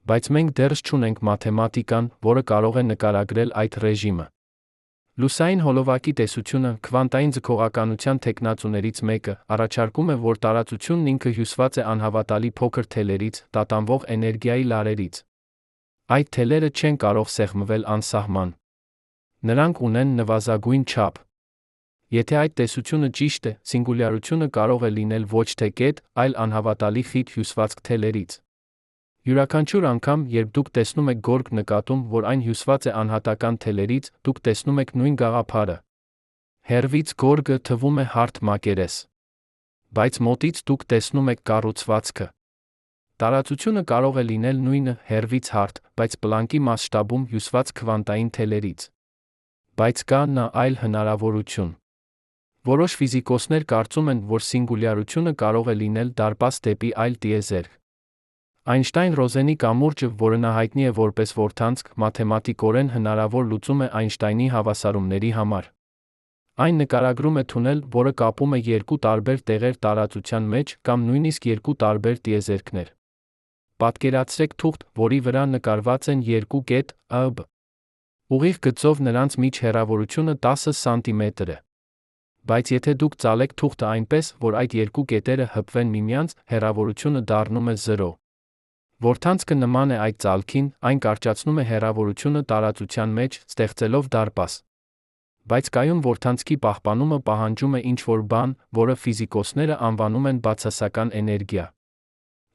Բայց մենք դեռ չունենք մաթեմատիկան, որը կարող է նկարագրել այդ ռեժիմը։ Լուսային հոլովակի տեսությունը, քվանտային ձգողականության թեկնածուներից մեկը, առաջարկում է, որ տարածությունն ինքը հյուսված է անհավատալի փոքր թելերից, տատանվող էներգիայի լարերից։ Այդ թելերը չեն կարող սեղմվել անսահման։ Նրանք ունեն նվազագույն չափ։ Եթե այդ տեսությունը ճիշտ է, սինգուլյարությունը կարող է լինել ոչ թե կետ, այլ անհավատալի խիտ հյուսվածք թելերից։ Յուրաքանչյուր անգամ, երբ դուք տեսնում եք գորգ նկատում, որ այն հյուսված է անհատական թելերից, դուք տեսնում եք նույն գաղափարը։ Հեռվից գորգը թվում է հարթ մակերես։ Բայց մոտից դուք տեսնում եք կառուցվածքը։ Տարածությունը կարող է լինել նույնը, հեռվից հարթ, բայց պլանկի մասշտաբում հյուսված քվանտային թելերից։ Բայց կա նա այլ հնարավորություն։ Որոշ ֆիզիկոսներ կարծում են, որ սինգուլյարությունը կարող է լինել դարպաս դեպի այլ տիեզերք։ Այնշտայն-Ռոզենի կամուրջը, որը նա հայտնի է որպես որդանցք, մաթեմատիկորեն հնարավոր լուծում է Այնշտայնի հավասարումների համար։ Այն նկարագրում է թունել, որը կապում է երկու տարբեր տեղեր տարածության մեջ կամ նույնիսկ երկու տարբեր տիեզերքներ։ Պատկերացրեք թուղթ, որի վրա նկարված են երկու կետ ԱԲ։ Ուղիղ գծով նրանց միջ հեռավորությունը 10 սանտիմետր է։ Բայց եթե դուք ծալեք թուղթը այնպես, որ այդ երկու կետերը հպվեն միմյանց, հեռավորությունը դառնում է 0։ Որդանցքը նման է այդ ծալքին, այն կարճացնում է հեռավորությունը տարածության մեջ, ստեղծելով դարպաս։ Բայց կայուն որդանցքի պահպանումը պահանջում է ինչ-որ բան, որը ֆիզիկոսները անվանում են բացասական էներգիա։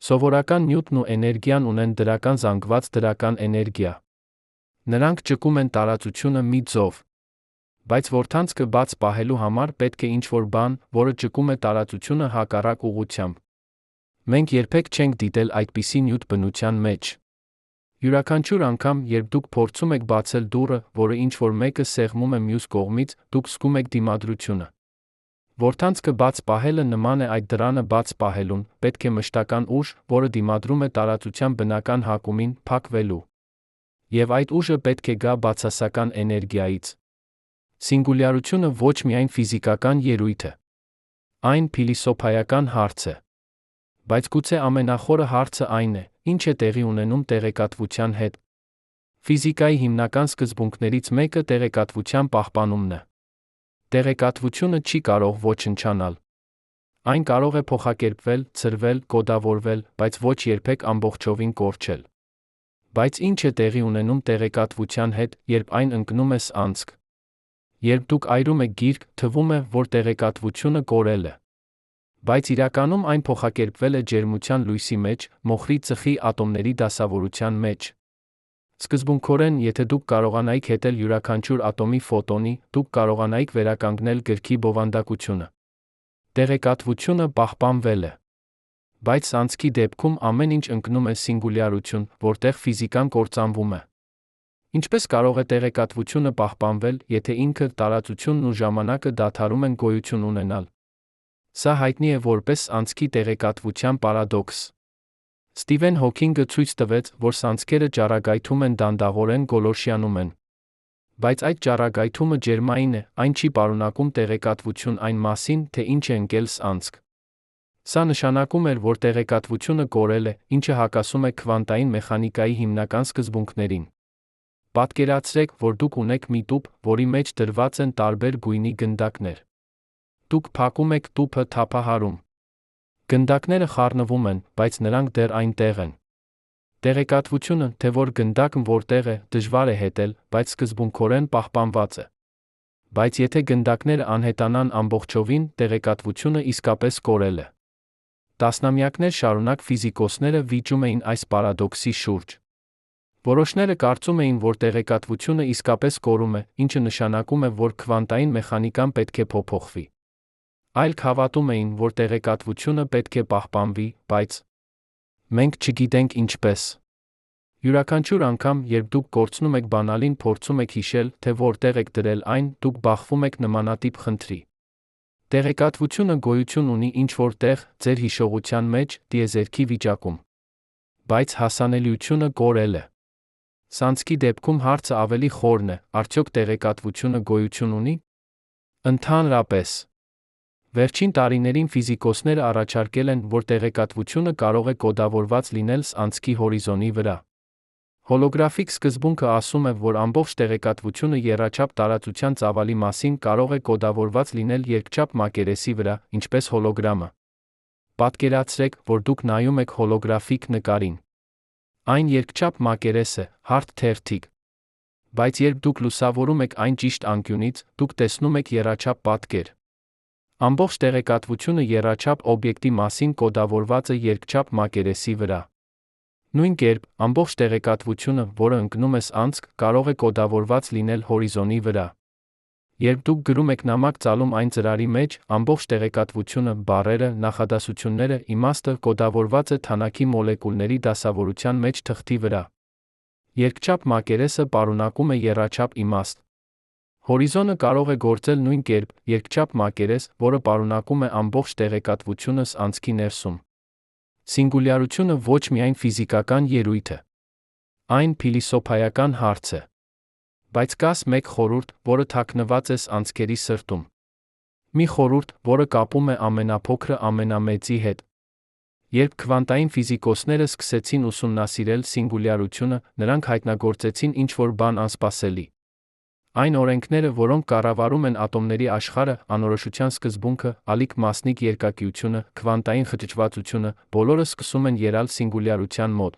Սովորական նյութն ու էներգիան ունեն դրական զանգված դրական էներգիա։ Նրանք ճկում են տարածությունը մի ձով։ Բայց որդանցքը բաց պահելու համար պետք է ինչ-որ բան, որը ճկում է տարածությունը հակառակ ուղղությամբ։ Մենք երբեք չենք դիտել այդպիսի նյութ բնության մեջ։ Յուրաքանչյուր անգամ, երբ դուք փորձում եք բացել դուռը, որը ինչ-որ մեկը սեղմում է մյուս կողմից, դուք զգում եք դիմադրությունը։ Որդանցքը բաց պահելը նման է այդ դռանը բաց պահելուն, պետք է մշտական ուժ, որը դիմադրում է տարածության բնական հակումին, փակվելու։ Եվ այդ ուժը պետք է գա բացասական էներգիայից։ Սինգուլյարությունը ոչ միայն ֆիզիկական ելույթ է։ Այն փիլիսոփայական հարց է։ Բայց գուցե ամենախորը հարցը այն է, ինչ է տեղի ունենում տեղեկատվության հետ։ Ֆիզիկայի հիմնական սկզբունքներից մեկը տեղեկատվության պահպանումն է։ Տեղեկատվությունը չի կարող ոչնչանալ։ Այն կարող է փոխակերպվել, ցրվել, կոդավորվել, բայց ոչ երբեք ամբողջովին կորչել։ Բայց ինչ է տեղի ունենում տեղեկատվության հետ, երբ այն ընկնում է անցք։ Երբ դուք այրում եք գիրք, թվում է, որ տեղեկատվությունը կորել է։ Բայց իրականում այն փոխակերպվել է ջերմության լույսի մեջ, մոխրի ծխի ատոմների դասավորության մեջ։ Սկզբունքորեն, եթե դուք կարողանայիք հետել յուրաքանչյուր ատոմի ֆոտոնի, դուք կարողանայիք վերականգնել գրքի բովանդակությունը։ Տեղեկատվությունը պահպանվել է։ Բայց անցքի դեպքում ամեն ինչ ընկնում է սինգուլյարություն, որտեղ ֆիզիկան կործանվում է։ Ինչպես կարող է տեղեկատվությունը պահպանվել, եթե ինքը, տարածությունն ու ժամանակը դադարում են գոյություն ունենալ։ Սա հայտնի է որպես անցքի տեղեկատվության պարադոքս։ Սթիվեն Հոքինգը ցույց տվեց, որ սանցքերը ճառագայթում են դանդաղորեն գոլորշիանում են։ Բայց այդ ճառագայթումը ջերմային է, այն չի պարունակում տեղեկատվություն այն մասին, թե ինչ է ընկել անցք։ Սա նշանակում էր, որ տեղեկատվությունը կորել է, ինչը հակասում է քվանտային մեխանիկայի հիմնական սկզբունքներին։ Պատկերացրեք, որ դուք ունեք մի տուփ, որի մեջ դրված են տարբեր գույնի գնդակներ։ Դուք փակում եք տուփը թափահարում։ Գնդակները խառնվում են, բայց նրանք դեռ այնտեղ են։ Տեղեկատվությունը, թե որ գնդակն որտեղ է, դժվար է հետել, բայց սկզբունքորեն պահպանված է։ Բայց եթե գնդակները անհետանան ամբողջովին, տեղեկատվությունը իսկապես կորել է։ Տասնամյակներ շարունակ ֆիզիկոսները վիճում էին այս պարադոքսի շուրջ։ Որոշները կարծում էին, որ տեղեկատվությունը իսկապես կորում է, ինչը նշանակում է, որ քվանտային մեխանիկան պետք է փոփոխվի։ Այլք հավատում էին, որ տեղեկատվությունը պետք է պահպանվի, բայց մենք չգիտենք ինչպես։ Յուրաքանչյուր անգամ, երբ դուք կորցնում եք բանալին, փորձում եք հիշել, թե որտեղ եք դրել այն, դուք բախվում եք նմանատիպ խնդրի։ Տեղեկատվությունը գոյություն ունի ինչ-որ տեղ, ձեր հիշողության մեջ, տիեզերքի վիճակում։ Բայց հասանելիությունը կորել է։ Սանցքի դեպքում հարցը ավելի խորն է, արդյոք տեղեկատվությունը գոյություն ունի։ Ընդհանրապես, վերջին տարիներին ֆիզիկոսները առաջարկել են, որ տեղեկատվությունը կարող է կոդավորված լինել սանցքի հորիզոնի վրա։ Հոլոգրաֆիկ սկզբունքը ասում է, որ ամբողջ տեղեկատվությունը եռաչափ տարածության ծավալի մասին կարող է կոդավորված լինել երկչափ մակերեսի վրա, ինչպես հոլոգրամը։ Պատկերացրեք, որ դուք նայում եք հոլոգրաֆիկ նկարին։ Այն երկչափ մակերես է, հարթ թերթիկ։ Բայց երբ դուք լուսավորում եք այն ճիշտ անկյունից, դուք տեսնում եք եռաչափ պատկեր։ Ամբողջ տեղեկատվությունը եռաչափ օբյեկտի մասին կոդավորված է երկչափ մակերեսի վրա։ Նույն կերպ, ամբողջ տեղեկատվությունը, որը ընկնում է անցք, կարող է կոդավորված լինել հորիզոնի վրա։ Երբ դուք գրում եք նամակ ծալում այն ծրարի մեջ, ամբողջ տեղեկատվությունը, բառերը, նախադասությունները, իմաստը կոդավորված է թանաքի մոլեկուլների դասավորության մեջ թղթի վրա։ Երկչափ մակերեսը պարունակում է եռաչափ իմաստ։ Հորիզոնը կարող է գործել նույն կերպ, երկչափ մակերես, որը պարունակում է ամբողջ տեղեկատվությունը անցքի ներսում։ Սինգուլյարությունը ոչ միայն ֆիզիկական երևույթ է։ Այն փիլիսոփայական հարց է։ Բայց կաս մեկ խորհուրդ, որը թաքնված է անցքերի սրտում։ Մի խորհուրդ, որը կապում է ամենափոքրը ամենամեծի հետ։ Երբ քվանտային ֆիզիկոսները սկսեցին ուսումնասիրել սինգուլյարությունը, նրանք հայտնագործեցին ինչ-որ բան անսպասելի։ Այն օրենքները, որոնք կառավարում են ատոմների աշխարհը, անորոշության սկզբունքը, ալիք մասնիկ երկակիությունը, քվանտային խճճվածությունը, բոլորը սկսում են ելալ սինգուլյարության մոտ։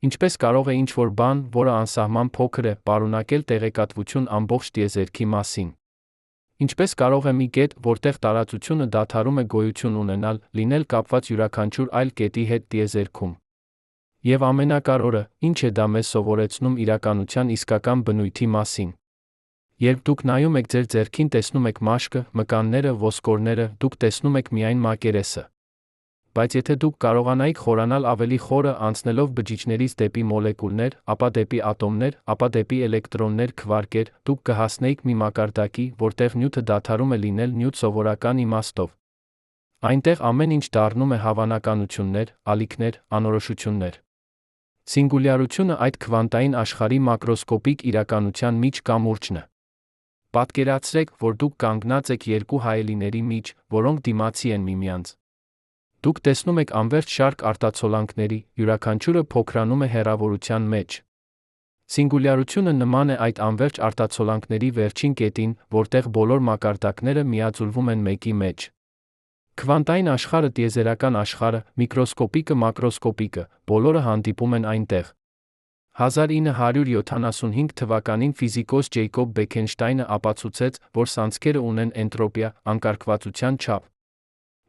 Ինչպես կարող է ինչ-որ բան, որը անսահման փոքր է, պարունակել տեղեկատվություն ամբողջ տիեզերքի մասին։ Ինչպես կարող է մի կետ, որտեղ տարածությունը դադարում է գոյություն ունենալ, լինել կապված յուրաքանչյուր այլ կետի հետ տիեզերքում։ Եվ ամենակարևորը, ինչ է դա մեզ սովորեցնում իրականության իսկական բնույթի մասին։ Երբ դուք նայում եք ձեր ձեռքին, տեսնում եք մաշկը, մկանները, ոսկորները, դուք տեսնում եք միայն մակերեսը։ Բայց եթե դուք կարողանայիք խորանալ ավելի խորը, անցնելով բջիջներից դեպի մոլեկուլներ, ապա դեպի ատոմներ, ապա դեպի էլեկտրոններ, քվարկեր, դուք կհասնեիք մի մակարդակի, որտեղ նյութը դադարում է լինել նյութ սովորական իմաստով։ Այնտեղ ամեն ինչ դառնում է հավանականություններ, ալիքներ, անորոշություններ։ Սինգուլյարությունը այդ քվանտային աշխարհի մակրոսկոպիկ իրականության միջ կամուրջն է։ Պատկերացրեք, որ դուք կանգնած եք երկու հայելիների մեջ, որոնք դիմացի են միմյանց։ Դուք տեսնում եք անվերջ շարք արտացոլանքների, յուրաքանչյուրը փոքրանում է հեռավորության մեջ։ Սինգուլյարությունը նման է այդ անվերջ արտացոլանքների վերջին կետին, որտեղ բոլոր մակարդակները միաձուլվում են մեկի մեջ։ Քվանտային աշխարհը, տիեզերական աշխարհը, միկրոսկոպիկը, մակրոսկոպիկը, բոլորը հանդիպում են այնտեղ։ 1975 թվականին ֆիզիկոս Ջեյկոբ Բեքենշտայնը ապացուցեց, որ սանցքերը ունեն էնտրոպիա, անկարգվածության չափ։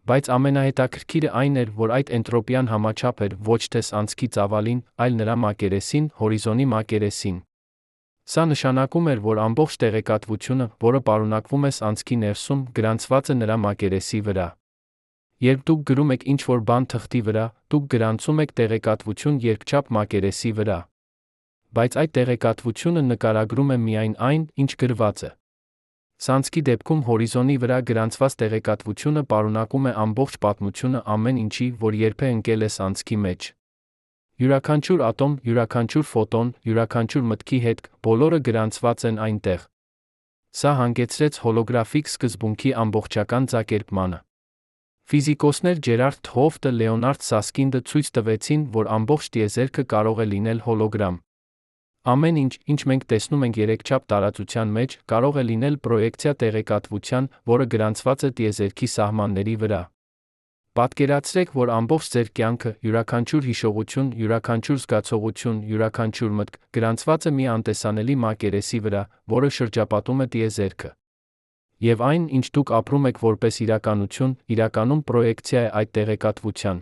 Բայց ամենահետաքրքիրը այն էր, որ այդ էնտրոպիան համաչափ էր ոչ թե անցքի ծավալին, այլ նրա մակերեսին, հորիզոնի մակերեսին։ Սա նշանակում էր, որ ամբողջ տեղեկատվությունը, որը պարունակվում է անցքի ներսում, գրանցված է նրա մակերեսի վրա։ Երբ դուք գրում եք ինչ-որ բան թղթի վրա, դուք գրանցում եք տեղեկատվություն երկչափ մակերեսի վրա։ Բայց այդ տեղեկատվությունը նկարագրում է միայն այն, ինչ գրված է։ Սանցքի դեպքում հորիզոնի վրա գրանցված տեղեկատվությունը պարունակում է ամբողջ պատմությունը ամեն ինչի, որ երբեք ընկել է անցքի մեջ։ Յուրաքանչյուր ատոմ, յուրաքանչյուր ֆոտոն, յուրաքանչյուր մտքի հետք, բոլորը գրանցված են այնտեղ։ Սա հանգեցրեց հոլոգրաֆիկ սկզբունքի ամբողջական ձակերպմանը։ Ֆիզիկոսներ Ջերարդ Թհոֆտը, Լեոնարդ Սասկինդը ցույց տվեցին, որ ամբողջ տիեզերքը կարող է լինել հոլոգրամ։ Ամեն ինչ, ինչ մենք տեսնում ենք երեքչափ տարածության մեջ, կարող է լինել պրոյեկցիա տեղեկատվության, որը գրանցված է տիեզերքի սահմանների վրա։ Պատկերացրեք, որ ամբողջ ձեր կյանքը, յուրաքանչյուր հիշողություն, յուրաքանչյուր զգացողություն, յուրաքանչյուր մտք գրանցված է մի անտեսանելի մակերեսի վրա, որը շրջապատում է տիեզերքը։ Եվ այն, ինչ դուք ապրում եք որպես իրականություն, իրականում պրոյեկցիա է այդ տեղեկատվության։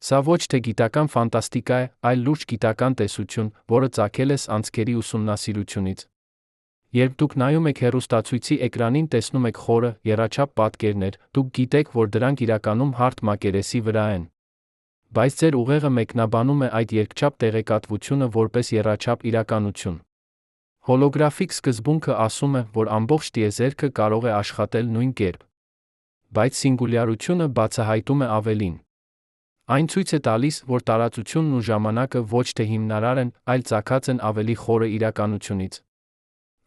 Սա ոչ թե գիտական ֆանտաստիկա է, այլ լուրջ գիտական տեսություն, որը ծագել է անցքերի ուսումնասիրությունից։ Երբ դուք նայում եք հեռուստացույցի էկրանին, տեսնում եք խորը, եռաչափ պատկերներ, դուք գիտեք, որ դրանք իրականում հարթ մակերեսի վրա են։ Բայց ձեր ուղեղը մեկնաբանում է այդ երկչափ տեղեկատվությունը որպես եռաչափ իրականություն։ Հոլոգրաֆիկ սկզբունքը ասում է, որ ամբողջ տիեզերքը կարող է աշխատել նույն կերպ։ Բայց սինգուլյարությունը բացահայտում է ավելին։ Այն ցույց է տալիս, որ տարածությունն ու ժամանակը ոչ թե հիմնարար են, այլ ծագած են ավելի խորը իրականությունից։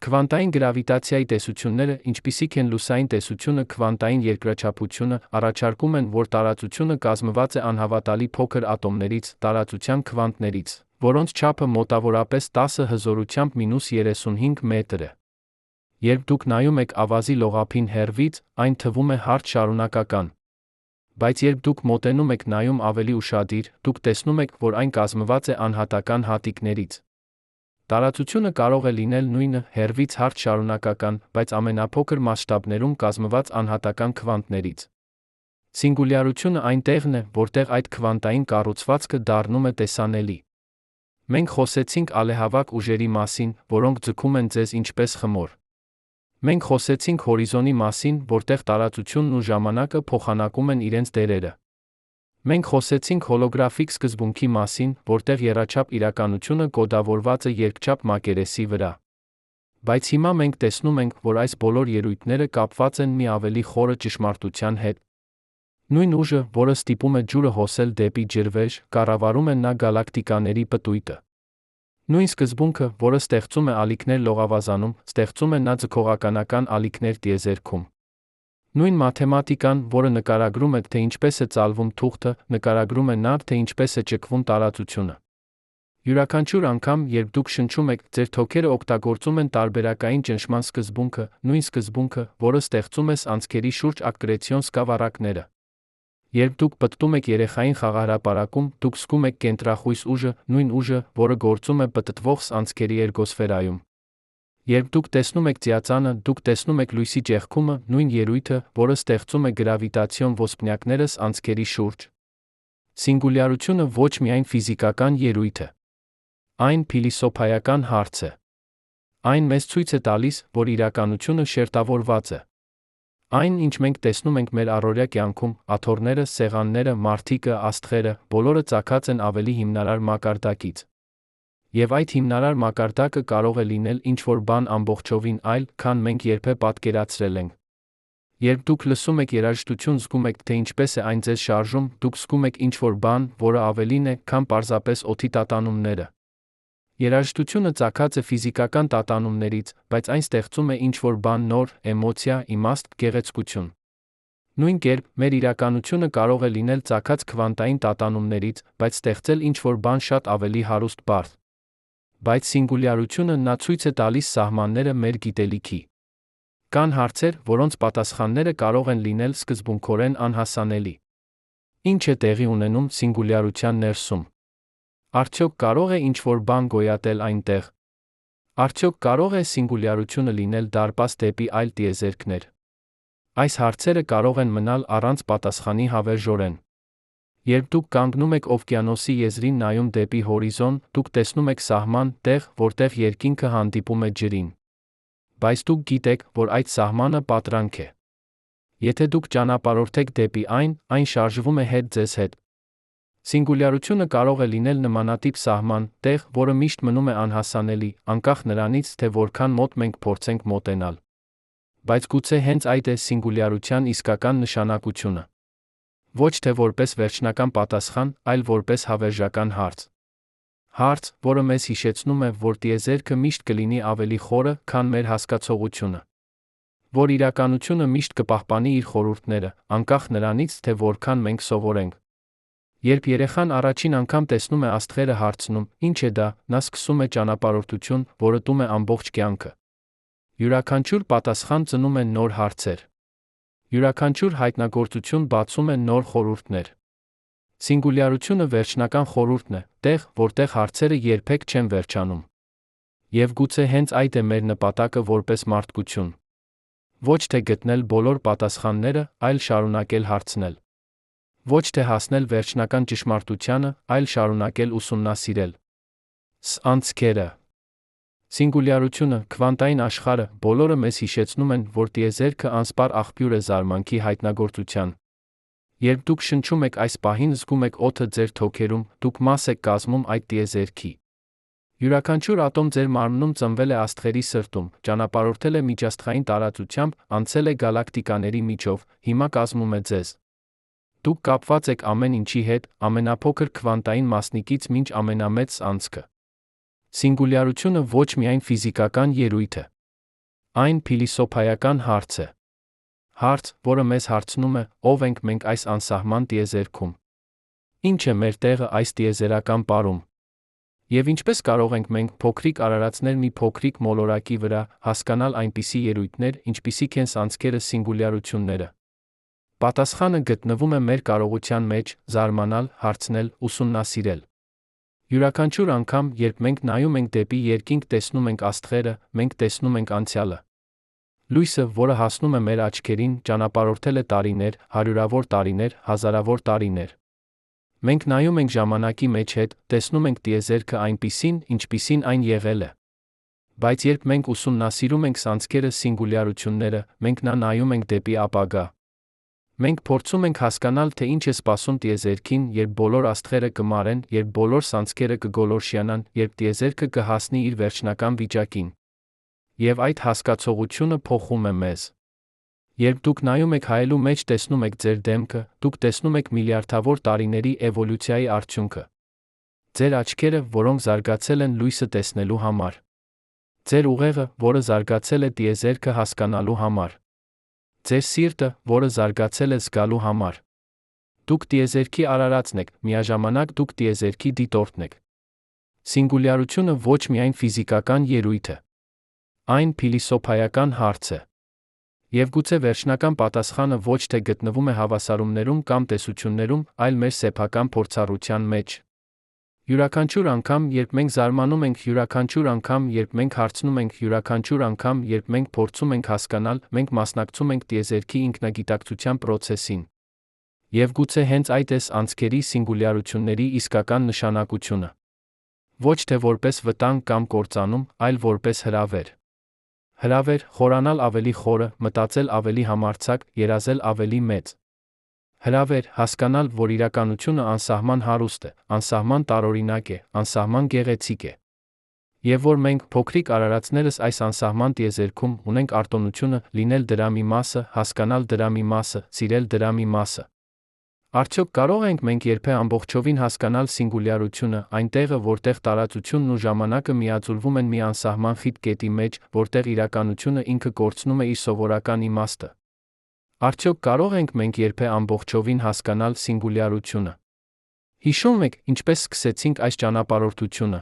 Քվանտային գրավիտացիայի տեսությունները, ինչպիսիք են լուսային տեսությունը, քվանտային երկրաչափությունը, առաջարկում են, որ տարածությունը կազմված է անհավատալի փոքր ատոմներից, տարածության քվանտներից, որոնց չափը մոտավորապես 10 հզորությամբ -35 մետր է։ Երբ դուք նայում եք ավազի լողափին հեռվից, այն թվում է հարթ շարունակական։ Բայց երբ դուք մոտենում եք նայում ավելի ուշադիր, դուք տեսնում եք, որ այն կազմված է անհատական հատիկներից։ Տարածությունը կարող է լինել նույնը, հեռվից հարթ շարունակական, բայց ամենափոքր մասշտաբներում կազմված անհատական քվանտներից։ Սինգուլյարությունը այն տեղն է, որտեղ այդ քվանտային կառուցվածքը դառնում է տեսանելի։ Մենք խոսեցինք ալեհավաք ուժերի մասին, որոնք ձգում են ձեզ ինչպես խմոր։ Մենք խոսեցինք հորիզոնի մասին, որտեղ տարածությունն ու ժամանակը փոխանակում են իրենց դերերը։ Մենք խոսեցինք հոլոգրաֆիկ սկզբունքի մասին, որտեղ եռաչափ իրականությունը կոդավորված է երկչափ մակերեսի վրա։ Բայց հիմա մենք տեսնում ենք, որ այս բոլոր ելույթները կապված են մի ավելի խորը ճշմարտության հետ։ Նույն ուժը, որը ստիպում է ջուրը հոսել դեպի ջրվեժ, կառավարում է նա գալակտիկաների պտույտը։ Նույն սկզբունքը, որը ստեղծում է ալիքներ լողավազանում, ստեղծում է նա ձգողականական ալիքներ տիեզերքում։ Նույն մաթեմատիկան, որը նկարագրում է, թե ինչպես է ծալվում թուղթը, նկարագրում է նա, թե ինչպես է ճկվում տարածությունը։ Յուրաքանչյուր անգամ, երբ դուք շնչում եք, ձեր թոքերը օգտագործում են տարբերակային ճնշման սկզբունքը, նույն սկզբունքը, որը ստեղծում է անցքերի շուրջ ակկրեցիոն սկավառակները։ Երբ դուք պտտում եք երեխային խաղահրապարակում, դուք զգում եք կենտրախույս ուժը, նույն ուժը, որը գործում է պտտվող անցքերի էրգոսֆերայում։ Երբ դուք տեսնում եք ծիածանը, դուք տեսնում եք լույսի ճեղքումը, նույն ելույթը, որը ստեղծում է գրավիտացիոն ոսպնյակներս անցքերի շուրջ։ Սինգուլյարությունը ոչ միայն ֆիզիկական ելույթ է։ Այն փիլիսոփայական հարց է։ Այն մեզ ցույց է տալիս, որ իրականությունը շերտավորված է։ Այն, ինչ մենք տեսնում ենք մեր առօրյա կյանքում, աթոռները, սեղանները, մարդիկը, աստղերը, բոլորը ծագած են ավելի հիմնարար մակարդակից։ Եվ այդ հիմնարար մակարդակը կարող է լինել ինչ-որ բան ամբողջովին այլ, քան մենք երբևէ պատկերացրել ենք։ Երբ դուք լսում եք երաժշտություն, զգում եք, թե ինչպես է այն ձեզ շարժում, դուք զգում եք ինչ-որ բան, որը ավելին է, քան պարզապես օդի տատանումները։ Երաժշտությունը ծագած է ֆիզիկական տատանումներից, բայց այն ստեղծում է ինչ-որ բան նոր, էմոցիա, իմաստ, գեղեցկություն։ Նույն կերպ, մեր իրականությունը կարող է լինել ծագած քվանտային տատանումներից, բայց ստեղծել ինչ-որ բան շատ ավելի հարուստ, բարդ։ Բայց սինգուլյարությունը նա ցույց է տալիս սահմանները մեր գիտելիքի։ Կան հարցեր, որոնց պատասխանները կարող են լինել սկզբունքորեն անհասանելի։ Ինչ է տեղի ունենում սինգուլյարության ներսում։ Արդյոք կարող է ինչ-որ բան գոյատել այնտեղ։ Արդյոք կարող է սինգուլյարությունը լինել դարպաս դեպի այլ տիեզերքներ։ Այս հարցերը կարող են մնալ առանց պատասխանի հավերժորեն։ Երբ դուք կանգնում եք օվկիանոսի եզրին նայում դեպի հորիզոն, դուք տեսնում եք սահման, տեղ, որտեղ երկինքը հանդիպում է ջրին։ Բայց դուք գիտեք, որ այդ սահմանը պատրանք է։ Եթե դուք ճանապարհորդեք դեպի այն, այն շարժվում է հետ ձեզ հետ։ Սինգուլյարությունը կարող է լինել նմանատիպ սահման, տեղ, որը միշտ մնում է անհասանելի, անկախ նրանից, թե որքան մոտ մենք փորձենք մոտենալ։ Բայց գուցե հենց այդ է սինգուլյարության իսկական նշանակությունը։ Ոչ թե որպես վերջնական պատասխան, այլ որպես հավերժական հարց։ Հարց, որը մեզ հիշեցնում է, որ տիեզերքը միշտ կլինի ավելի խորը, քան մեր հասկացողությունը։ Որ իրականությունը միշտ կպահպանի իր խորհուրդները, անկախ նրանից, թե որքան մենք սովորենք։ Երբ երեխան առաջին անգամ տեսնում է աստղերը, հարցնում, ինչ է դա, նա սկսում է ճանապարհորդություն, որը տում է ամբողջ կյանքը։ Յուրաքանչյուր պատասխան ծնում է նոր հարցեր։ Յուրաքանչյուր հայտնագործություն բացում է նոր խորհուրդներ։ Սինգուլյարությունը վերջնական խորհուրդն է, տեղ, որտեղ հարցերը երբեք չեն վերջանում։ Եվ գուցե հենց այդ է մեր նպատակը որպես մարդկություն։ Ոչ թե գտնել բոլոր պատասխանները, այլ շարունակել հարցնել։ Ոչ թե հասնել վերջնական ճշմարտությանը, այլ շարունակել ուսումնասիրել անցքերը։ Սինգուլյարությունը, քվանտային աշխարհը, բոլորը մեզ հիշեցնում են, որ տիեզերքը անսպառ աղբյուր է զարմանքի հայտնագործության։ Երբ դուք շնչում եք այս պահին, զգում եք օդը ձեր թոքերում, դուք մաս եք կազմում այդ տիեզերքի։ Յուրաքանչյուր ատոմ ձեր մարմնում ծնվել է աստղերի սրտում, ճանապարհորդել է միջաստղային տարածությամբ, անցել է գալակտիկաների միջով, հիմա կազմում է ձեզ։ Դուք կապված եք ամեն ինչի հետ, ամենափոքր քվանտային մասնիկից մինչ ամենամեծ անցքը։ Սինգուլյարությունը ոչ միայն ֆիզիկական ելույթ է, այն փիլիսոփայական հարց է։ Հարց, որը մեզ հարցնում է, ով ենք մենք այս անսահման տիեզերքում։ Ինչ է մեր տեղը այս տիեզերական պարում։ Եվ ինչպես կարող ենք մենք, փոքրիկ արարածներ մի փոքրիկ մոլորակի վրա, հասկանալ այնպիսի ելույթներ, ինչպիսիք են անցքերը, սինգուլյարությունները։ Պատասխանը գտնվում է մեր կարողության մեջ՝ զարմանալ, հարցնել, ուսումնասիրել։ Յուրաքանչյուր անգամ, երբ մենք նայում ենք դեպի երկինք, տեսնում ենք աստղերը, մենք տեսնում ենք անցյալը։ Լույսը, որը հասնում է մեր աչքերին, ճանապարհորդել է տարիներ, հարյուրավոր տարիներ, հազարավոր տարիներ։ Մենք նայում ենք ժամանակի մեջ հետ, տեսնում ենք տիեզերքը այնպիսին, ինչպիսին այն եղել է։ Բայց երբ մենք ուսումնասիրում ենք անցքերը, սինգուլյարությունները, մենք նայում ենք դեպի ապագա։ Մենք փորձում ենք հասկանալ, թե ինչ է սպասում տիեզերքին, երբ բոլոր աստղերը կմարեն, երբ բոլոր անցքերը կգոլորշիանան, երբ տիեզերքը կհասնի իր վերջնական վիճակին։ Եվ այդ հասկացողությունը փոխում է մեզ։ Երբ դուք նայում եք հայելու մեջ, տեսնում եք ձեր դեմքը, դուք տեսնում եք միլիարդավոր տարիների էվոլյուցիայի արդյունքը։ Ձեր աչքերը, որոնք զարգացել են լույսը տեսնելու համար։ Ձեր ուղեղը, որը զարգացել է տիեզերքը հասկանալու համար։ Ձեր սիրտը, որը զարգացել է զգալու համար։ Դուք տիեզերքի արարածն եք, միաժամանակ դուք տիեզերքի դիտորդն եք։ Սինգուլյարությունը ոչ միայն ֆիզիկական ելույթ է, այն փիլիսոփայական հարց է։ Եվ գուցե վերջնական պատասխանը ոչ թե գտնվում է հավասարումներում կամ տեսություններում, այլ մեր սեփական փորձառության մեջ։ Յուրաքանչյուր անգամ, երբ մենք զարմանում ենք, յուրաքանչյուր անգամ, երբ մենք հարցնում ենք, յուրաքանչյուր անգամ, երբ մենք փորձում ենք հասկանալ, մենք մասնակցում ենք տիեզերքի ինքնագիտակցության պրոցեսին։ Եվ գուցե հենց այդ է անցքերի, սինգուլյարությունների իսկական նշանակությունը։ Ոչ թե որպես վտանգ կամ կործանում, այլ որպես հրավեր։ Հրավեր՝ խորանալ ավելի խորը, մտածել ավելի համարձակ, երազել ավելի մեծ։ Հրավեր՝ հասկանալ, որ իրականությունը անսահման հարուստ է, անսահման տարօրինակ է, անսահման գեղեցիկ է։ Եվ որ մենք, փոքրիկ արարածներս այս անսահման տիեզերքում, ունենք արտոնությունը լինել դրա մի մասը, հասկանալ դրա մի մասը, սիրել դրա մի մասը։ Արդյոք կարող ենք մենք երբեք ամբողջովին հասկանալ սինգուլյարությունը, այն տեղը, որտեղ տարածությունն ու ժամանակը միաձուլվում են մի անսահման խիտ կետի մեջ, որտեղ իրականությունը ինքը կորցնում է իր սովորական իմաստը։ Արդյոք կարող ենք մենք երբեք ամբողջովին հասկանալ սինգուլյարությունը։ Հիշում եք, ինչպես սկսեցինք այս ճանապարհորդությունը։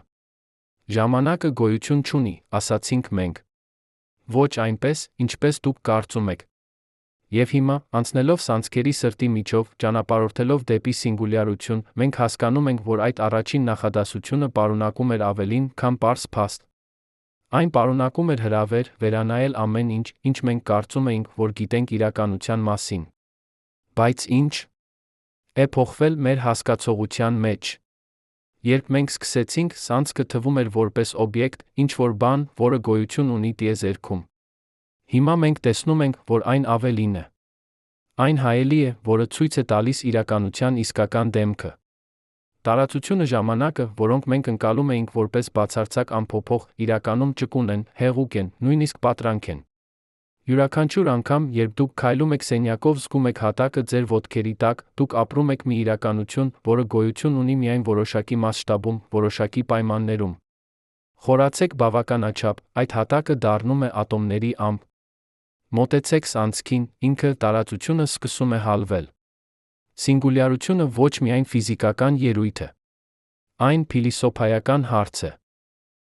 Ժամանակը գոյություն չունի, ասացինք մենք։ Ոչ այնպես, ինչպես դուք կարծում եք։ Եվ հիմա, անցնելով անցքերի սրտի միջով, ճանապարհորդելով դեպի սինգուլյարություն, մենք հասկանում ենք, որ այդ առաջին նախադասությունը պարունակում էր ավելին, քան պարզ փաստ։ Այն պարունակում էր հրավեր, վերանայել ամեն ինչ, ինչ մենք կարծում էինք, որ գիտենք իրականության մասին։ Բայց ինչ է փոխվել մեր հասկացողության մեջ։ Երբ մենք սկսեցինք, անցքը թվում էր որպես օբյեկտ, ինչ-որ բան, որը գոյություն ունի տիեզերքում։ Հիմա մենք տեսնում ենք, որ այն ավելին է։ Այն հայելի է, որը ցույց է տալիս իրականության իսկական դեմքը։ Տարածությունը, ժամանակը, որոնք մենք ընկալում էինք որպես բացարձակ անփոփոխ, իրականում ճկուն են, հեղուկ են, նույնիսկ պատրանք են։ Յուրաքանչյուր անգամ, երբ դուք քայլում եք սենյակով, զգում եք հատակը ձեր ոտքերի տակ, դուք ապրում եք մի իրականություն, որը գոյություն ունի միայն որոշակի մասշտաբում, որոշակի պայմաններում։ Խորացեք բավականաչափ, այդ հատակը դառնում է ատոմների ամպ։ Մոտեցեք անցքին, ինքը, տարածությունը սկսում է հալվել։ Սինգուլյարությունը ոչ միայն ֆիզիկական ելույթ է, այն փիլիսոփայական հարց է։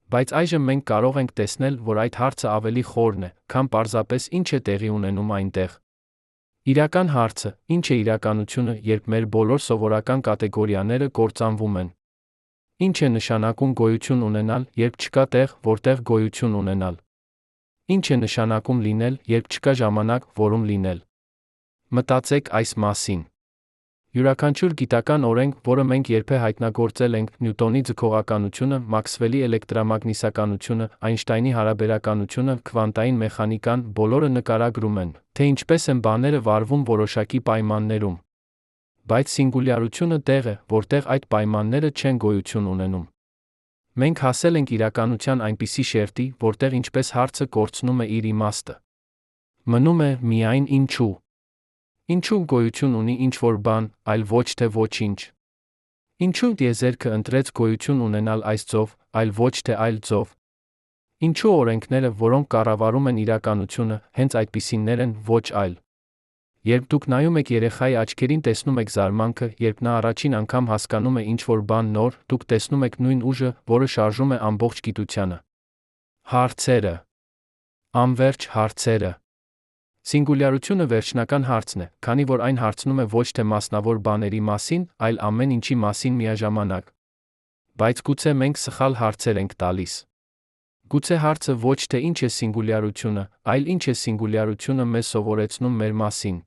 Բայց այժմ մենք կարող ենք տեսնել, որ այդ հարցը ավելի խորն է, քան պարզապես ինչ է տեղի ունենում այնտեղ։ Իրական հարցը, ինչ է իրականությունը, երբ մեր բոլոր սովորական կատեգորիաները կործանվում են։ Ինչ է նշանակում գոյություն ունենալ, երբ չկա տեղ, որտեղ գոյություն ունենալ։ Ինչ է նշանակում լինել, երբ չկա ժամանակ, որում լինել։ Մտածեք այս մասին։ Յուրաքանչյուր գիտական օրենք, որը մենք երբեք հայտնագործել ենք, Նյուտոնի ձգողականությունը, Մաքսվելի էլեկտրամագնիսականությունը, Այնշտայնի հարաբերականությունը, քվանտային մեխանիկան, բոլորը նկարագրում են, թե ինչպես են բաները վարվում որոշակի պայմաններում։ Բայց սինգուլյարությունը տեղ է, որտեղ այդ պայմանները չեն գոյություն ունենում։ Մենք հասել ենք իրականության այնպիսի շերտի, որտեղ ինչպես հարցը կորցնում է իր իմաստը։ Մնում է միայն ինչու։ Ինչու գոյություն ունի ինչ-որ բան, այլ ոչ թե ոչինչ։ Ինչու տիեզերքը ընտրեց գոյություն ունենալ այս ձով, այլ ոչ թե այլ ձով։ Ինչու օրենքները, որոնք կառավարում են իրականությունը, հենց այդպիսիններ են, ոչ այլ։ Երբ դուք նայում եք երեխայի աչքերին, տեսնում եք զարմանքը, երբ նա առաջին անգամ հասկանում է ինչ-որ բան նոր, դուք տեսնում եք նույն ուժը, որը շարժում է ամբողջ գիտությանը։ Հարցերը։ Անվերջ հարցերը։ Սինգուլյարությունը վերջնական հարցն է, քանի որ այն հարցնում է ոչ թե մասնավոր բաների մասին, այլ ամեն ինչի մասին միաժամանակ։ Բայց գուցե մենք սխալ հարցեր ենք տալիս։ Գուցե հարցը ոչ թե ինչ է սինգուլյարությունը, այլ ինչ է սինգուլյարությունը մեզ սովորեցնում մեր մասին։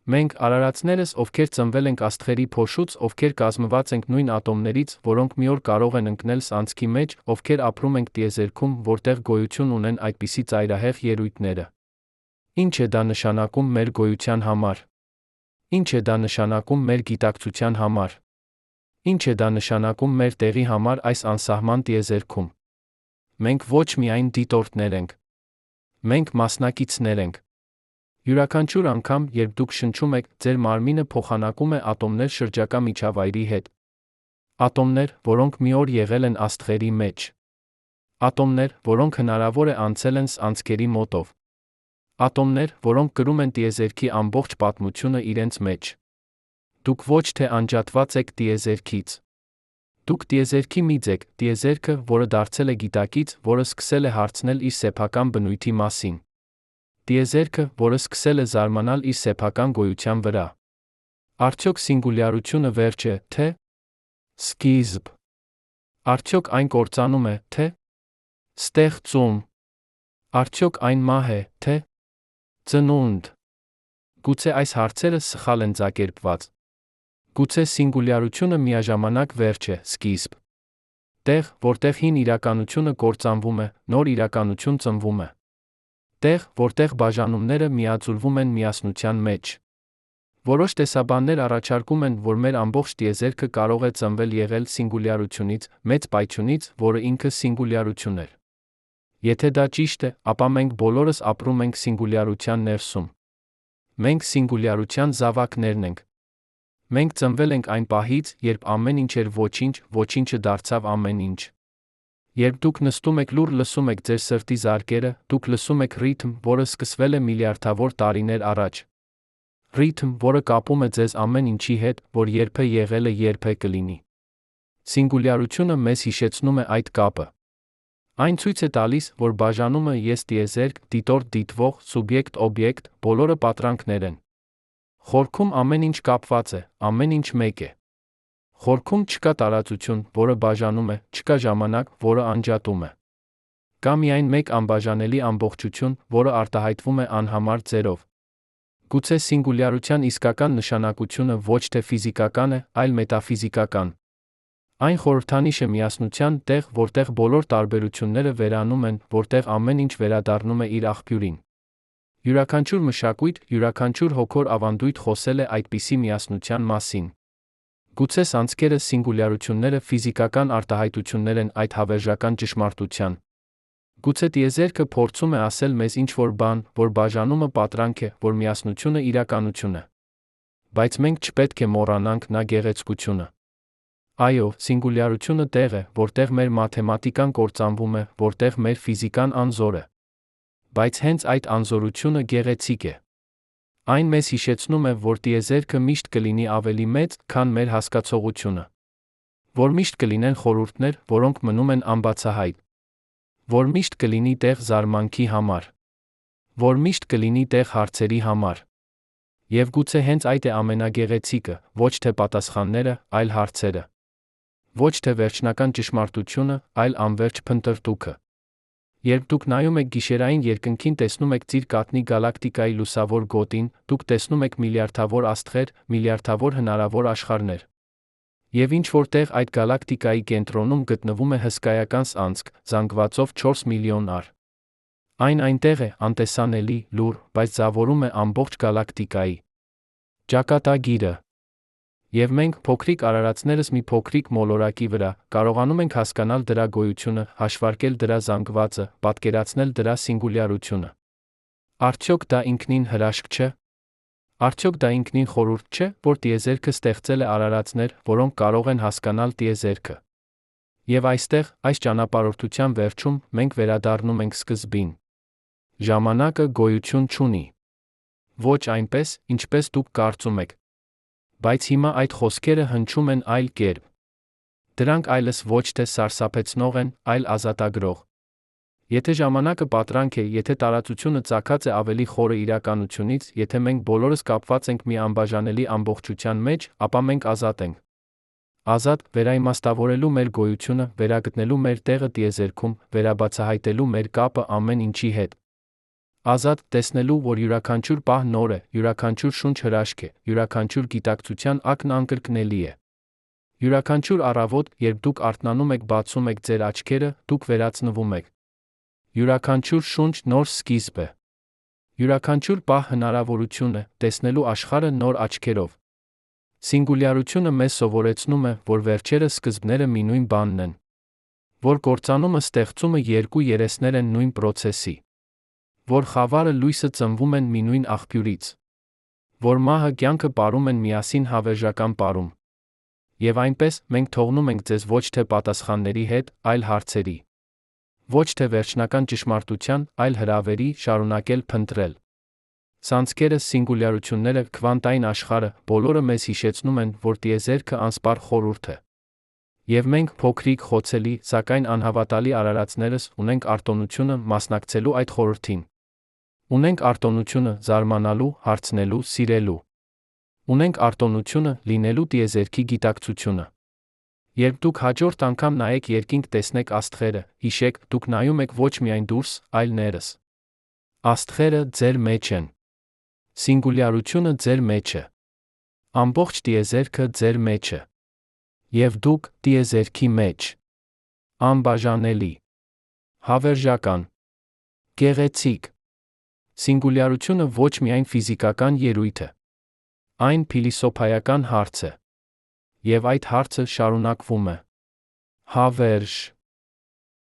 Մենք արարածներս, ովքեր ծնվել ենք աստղերի փոշուց, ովքեր կազմված ենք նույն ատոմներից, որոնք մի օր կարող են ընկնել սանցքի մեջ, ովքեր ապրում ենք տիեզերքում, որտեղ գոյություն ունեն այդպիսի ծայրահեղ ելույթները։ Ինչ է դա նշանակում մեր գոյության համար։ Ինչ է դա նշանակում մեր գիտակցության համար։ Ինչ է դա նշանակում մեր տեղի համար այս անսահման տիեզերքում։ Մենք ոչ միայն դիտորդներ ենք։ Մենք մասնակիցներ ենք։ Յուրաքանչյուր անգամ, երբ դուք շնչում եք, ձեր մարմինը փոխանակում է ատոմներ շրջակա միջավայրի հետ։ Ատոմներ, որոնք մի օր եղել են աստղերի մեջ։ Ատոմներ, որոնք հնարավոր է անցել են անցքերի մոտով։ Ատոմներ, որոնք կրում են տիեզերքի ամբողջ պատմությունը իրենց մեջ։ Դուք ոչ թե անջատված եք տիեզերքից։ Դուք տիեզերքի միծ եք, տիեզերքը, որը դարձել է գիտակից, որը սկսել է հարցնել իր սեփական բնույթի մասին։ Տիեզերքը, որը սկսել է զարմանալ իր սեփական գոյության վրա։ Արդյոք սինգուլյարությունը վերջ է, թե սկիզբ։ Արդյոք այն կործանում է, թե ստեղծում։ Արդյոք այն մահ է, թե ծնունդ։ Գուցե այս հարցերը սխալ են ձակերպված։ Գուցե սինգուլյարությունը միաժամանակ վերջ է, սկիզբ։ Տեղ, որտեղ հին իրականությունը կործանվում է, նոր իրականություն ծնվում է։ Տեղ, որտեղ բաժանումները միաձուլվում են միասնության մեջ։ Որոշ տեսաբաններ առաջարկում են, որ մեր ամբողջ տիեզերքը կարող է ծնվել եղել սինգուլյարությունից, մեծ պայթյունից, որը ինքը սինգուլյարություն էր։ Եթե դա ճիշտ է, ապա մենք բոլորս ապրում ենք սինգուլյարության ներսում։ Մենք սինգուլյարության զավակներն ենք։ Մենք ծնվել ենք այն պահից, երբ ամեն ինչ էր ոչինչ, ոչինչը դարձավ ամեն ինչ։ Երբ դուք նստում եք լուր լսում եք ձեր սրտի զարկերը, դուք լսում եք ռիթմ, որը սկսվել է միլիարդավոր տարիներ առաջ։ Ռիթմ, որը կապում է ձեզ ամեն ինչի հետ, որ երբեք եղել է, երբեք կլինի։ Սինգուլյարությունը մեզ հիշեցնում է այդ կապը։ Այն ցույց է տալիս, որ բաժանումը ես տիեզերք, դիտորդ դիտվող, սուբյեկտ օբյեկտ, բոլորը պատրանքներ են։ Խորքում ամեն ինչ կապված է, ամեն ինչ մեկ է։ Խորքում չկա տարածություն, որը բաժանում է, չկա ժամանակ, որը անջատում է։ Կա միայն մեկ անբաժանելի ամբողջություն, որը արտահայտվում է անհամար ձևով։ Գուցե սինգուլյարության իսկական նշանակությունը ոչ թե ֆիզիկական է, այլ մետաֆիզիկական։ Այն խորհրդանիշ է միասնության տեղ, որտեղ բոլոր տարբերությունները վերանում են, որտեղ ամեն ինչ վերադառնում է իր աղբյուրին։ Յուրաքանչյուր մշակույթ, յուրաքանչյուր հոգոր ավանդույթ խոսել է այդպիսի միասնության մասին։ Գուցե սանցքերը սինգուլյարությունները ֆիզիկական արտահայտություններ են այդ հավերժական ճշմարտության։ Գուցե տիեզերքը փորձում է ասել մեզ ինչ-որ բան, որ բաժանումը պատրանք է, որ միասնությունը իրականություն է։ Բայց մենք չպետք է մոռանանք նա գեղեցկությունը։ Այո, սինգուլյարությունը տեղ է, որտեղ մեր մաթեմատիկան կործանվում է, որտեղ մեր ֆիզիկան անզոր է։ Բայց հենց այդ անզորությունը գեղեցիկ է։ Այն մեզ հիշեցնում է, որ տիեզերքը միշտ կլինի ավելի մեծ, քան մեր հասկացողությունը։ Որ միշտ կլինեն խորհուրդներ, որոնք մնում են անբացահայտ։ Որ միշտ կլինի տեղ զարմանքի համար։ Որ միշտ կլինի տեղ հարցերի համար։ Եվ գուցե հենց այդ է ամենագեղեցիկը, ոչ թե պատասխանները, այլ հարցերը։ Ոչ թե վերջնական ճշմարտությունը, այլ անվերջ փնտրտուքը։ Երբ դուք նայում եք գիշերային երկնքին, տեսնում եք ծիր կատնի գալակտիկայի լուսավոր գոտին, դուք տեսնում եք միլիարդավոր աստղեր, միլիարդավոր հնարավոր աշխարհներ։ Եվ ինչ որտեղ այդ գալակտիկայի կենտրոնում գտնվում է հսկայական անցք, զանգվածով 4 միլիոն առ։ Այն այնտեղ է, անտեսանելի, լուռ, բայց ձավորում է ամբողջ գալակտիկայի ճակատագիրը։ Եվ մենք, փոքրիկ արարածներս մի փոքրիկ մոլորակի վրա, կարողանում ենք հասկանալ դրա գոյությունը, հաշվարկել դրա զանգվածը, պատկերացնել դրա սինգուլյարությունը։ Արդյոք դա ինքնին հրաշք չէ։ Արդյոք դա ինքնին խորհուրդ չէ, որ տիեզերքը ստեղծել է արարածներ, որոնք կարող են հասկանալ տիեզերքը։ Եվ այստեղ, այս ճանապարհորդության վերջում, մենք վերադառնում ենք սկզբին։ Ժամանակը գոյություն չունի։ Ոչ այնպես, ինչպես դուք կարծում եք։ Բայց հիմա այդ խոսքերը հնչում են այլ կերպ։ Դրանք այլևս ոչ թե սարսափեցնող են, այլ ազատագրող։ Եթե ժամանակը պատրանք է, եթե տարածությունը ծագած է ավելի խորը իրականությունից, եթե մենք բոլորս կապված ենք մի անբաժանելի ամբողջության մեջ, ապա մենք ազատ ենք։ Ազատ, վերաիմաստավորելու մեր գոյությունը, վերագտնելու մեր տեղը տիեզերքում, վերաբացահայտելու մեր կապը ամեն ինչի հետ։ Ազատ, տեսնելու, որ յուրաքանչյուր պահ նոր է, յուրաքանչյուր շունչ հրաշք է, յուրաքանչյուր գիտակցության ակն անկրկնելի է։ Յուրաքանչյուր առավոտ, երբ դուք արթնանում եք, բացում եք ձեր աչքերը, դուք վերածնվում եք։ Յուրաքանչյուր շունչ նոր սկիզբ է։ Յուրաքանչյուր պահ հնարավորություն է, տեսնելու աշխարհը նոր աչքերով։ Սինգուլյարությունը մեզ սովորեցնում է, որ վերջերը սկզբները մի նույն բանն են։ Որ կործանումը ստեղծումը երկու երեսներ են նույն պրոցեսի։ Որ խավարը լույսը ծնվում են մի նույն աղբյուրից։ Որ մահը կյանքը ապրում են միասին հավերժական ապրում։ Եվ այնպես, մենք թողնում ենք ձեզ ոչ թե պատասխանների հետ, այլ հարցերի։ Ոչ թե վերջնական ճշմարտության, այլ հրավերի, շարունակել փնտրել։ Սանցքերը, սինգուլյարությունները, քվանտային աշխարհը, բոլորը մեզ հիշեցնում են, որ տիեզերքը անսպառ խորհուրդ է։ Եվ մենք, փոքրիկ, խոցելի, սակայն անհավատալի արարածներս, ունենք արտոնությունը մասնակցելու այդ խորհրդին։ Ունենք արտոնությունը զարմանալու, հարցնելու, սիրելու։ Ունենք արտոնությունը լինելու տիեզերքի գիտակցությունը։ Երբ դուք հաջորդ անգամ նայեք երկինք, տեսնեք աստղերը, հիշեք, դուք նայում եք ոչ միայն դուրս, այլ ներս։ Աստղերը ձեր մեջ են։ Սինգուլյարությունը ձեր մեջ է։ Ամբողջ տիեզերքը ձեր մեջ է։ Եվ դուք տիեզերքի մեջ։ Անբաժանելի։ Հավերժական։ Գեղեցիկ։ Սինգուլյարությունը ոչ միայն ֆիզիկական ելույթ է։ Այն փիլիսոփայական հարց է։ Եվ այդ հարցը շարունակվում է։ Հավերժ։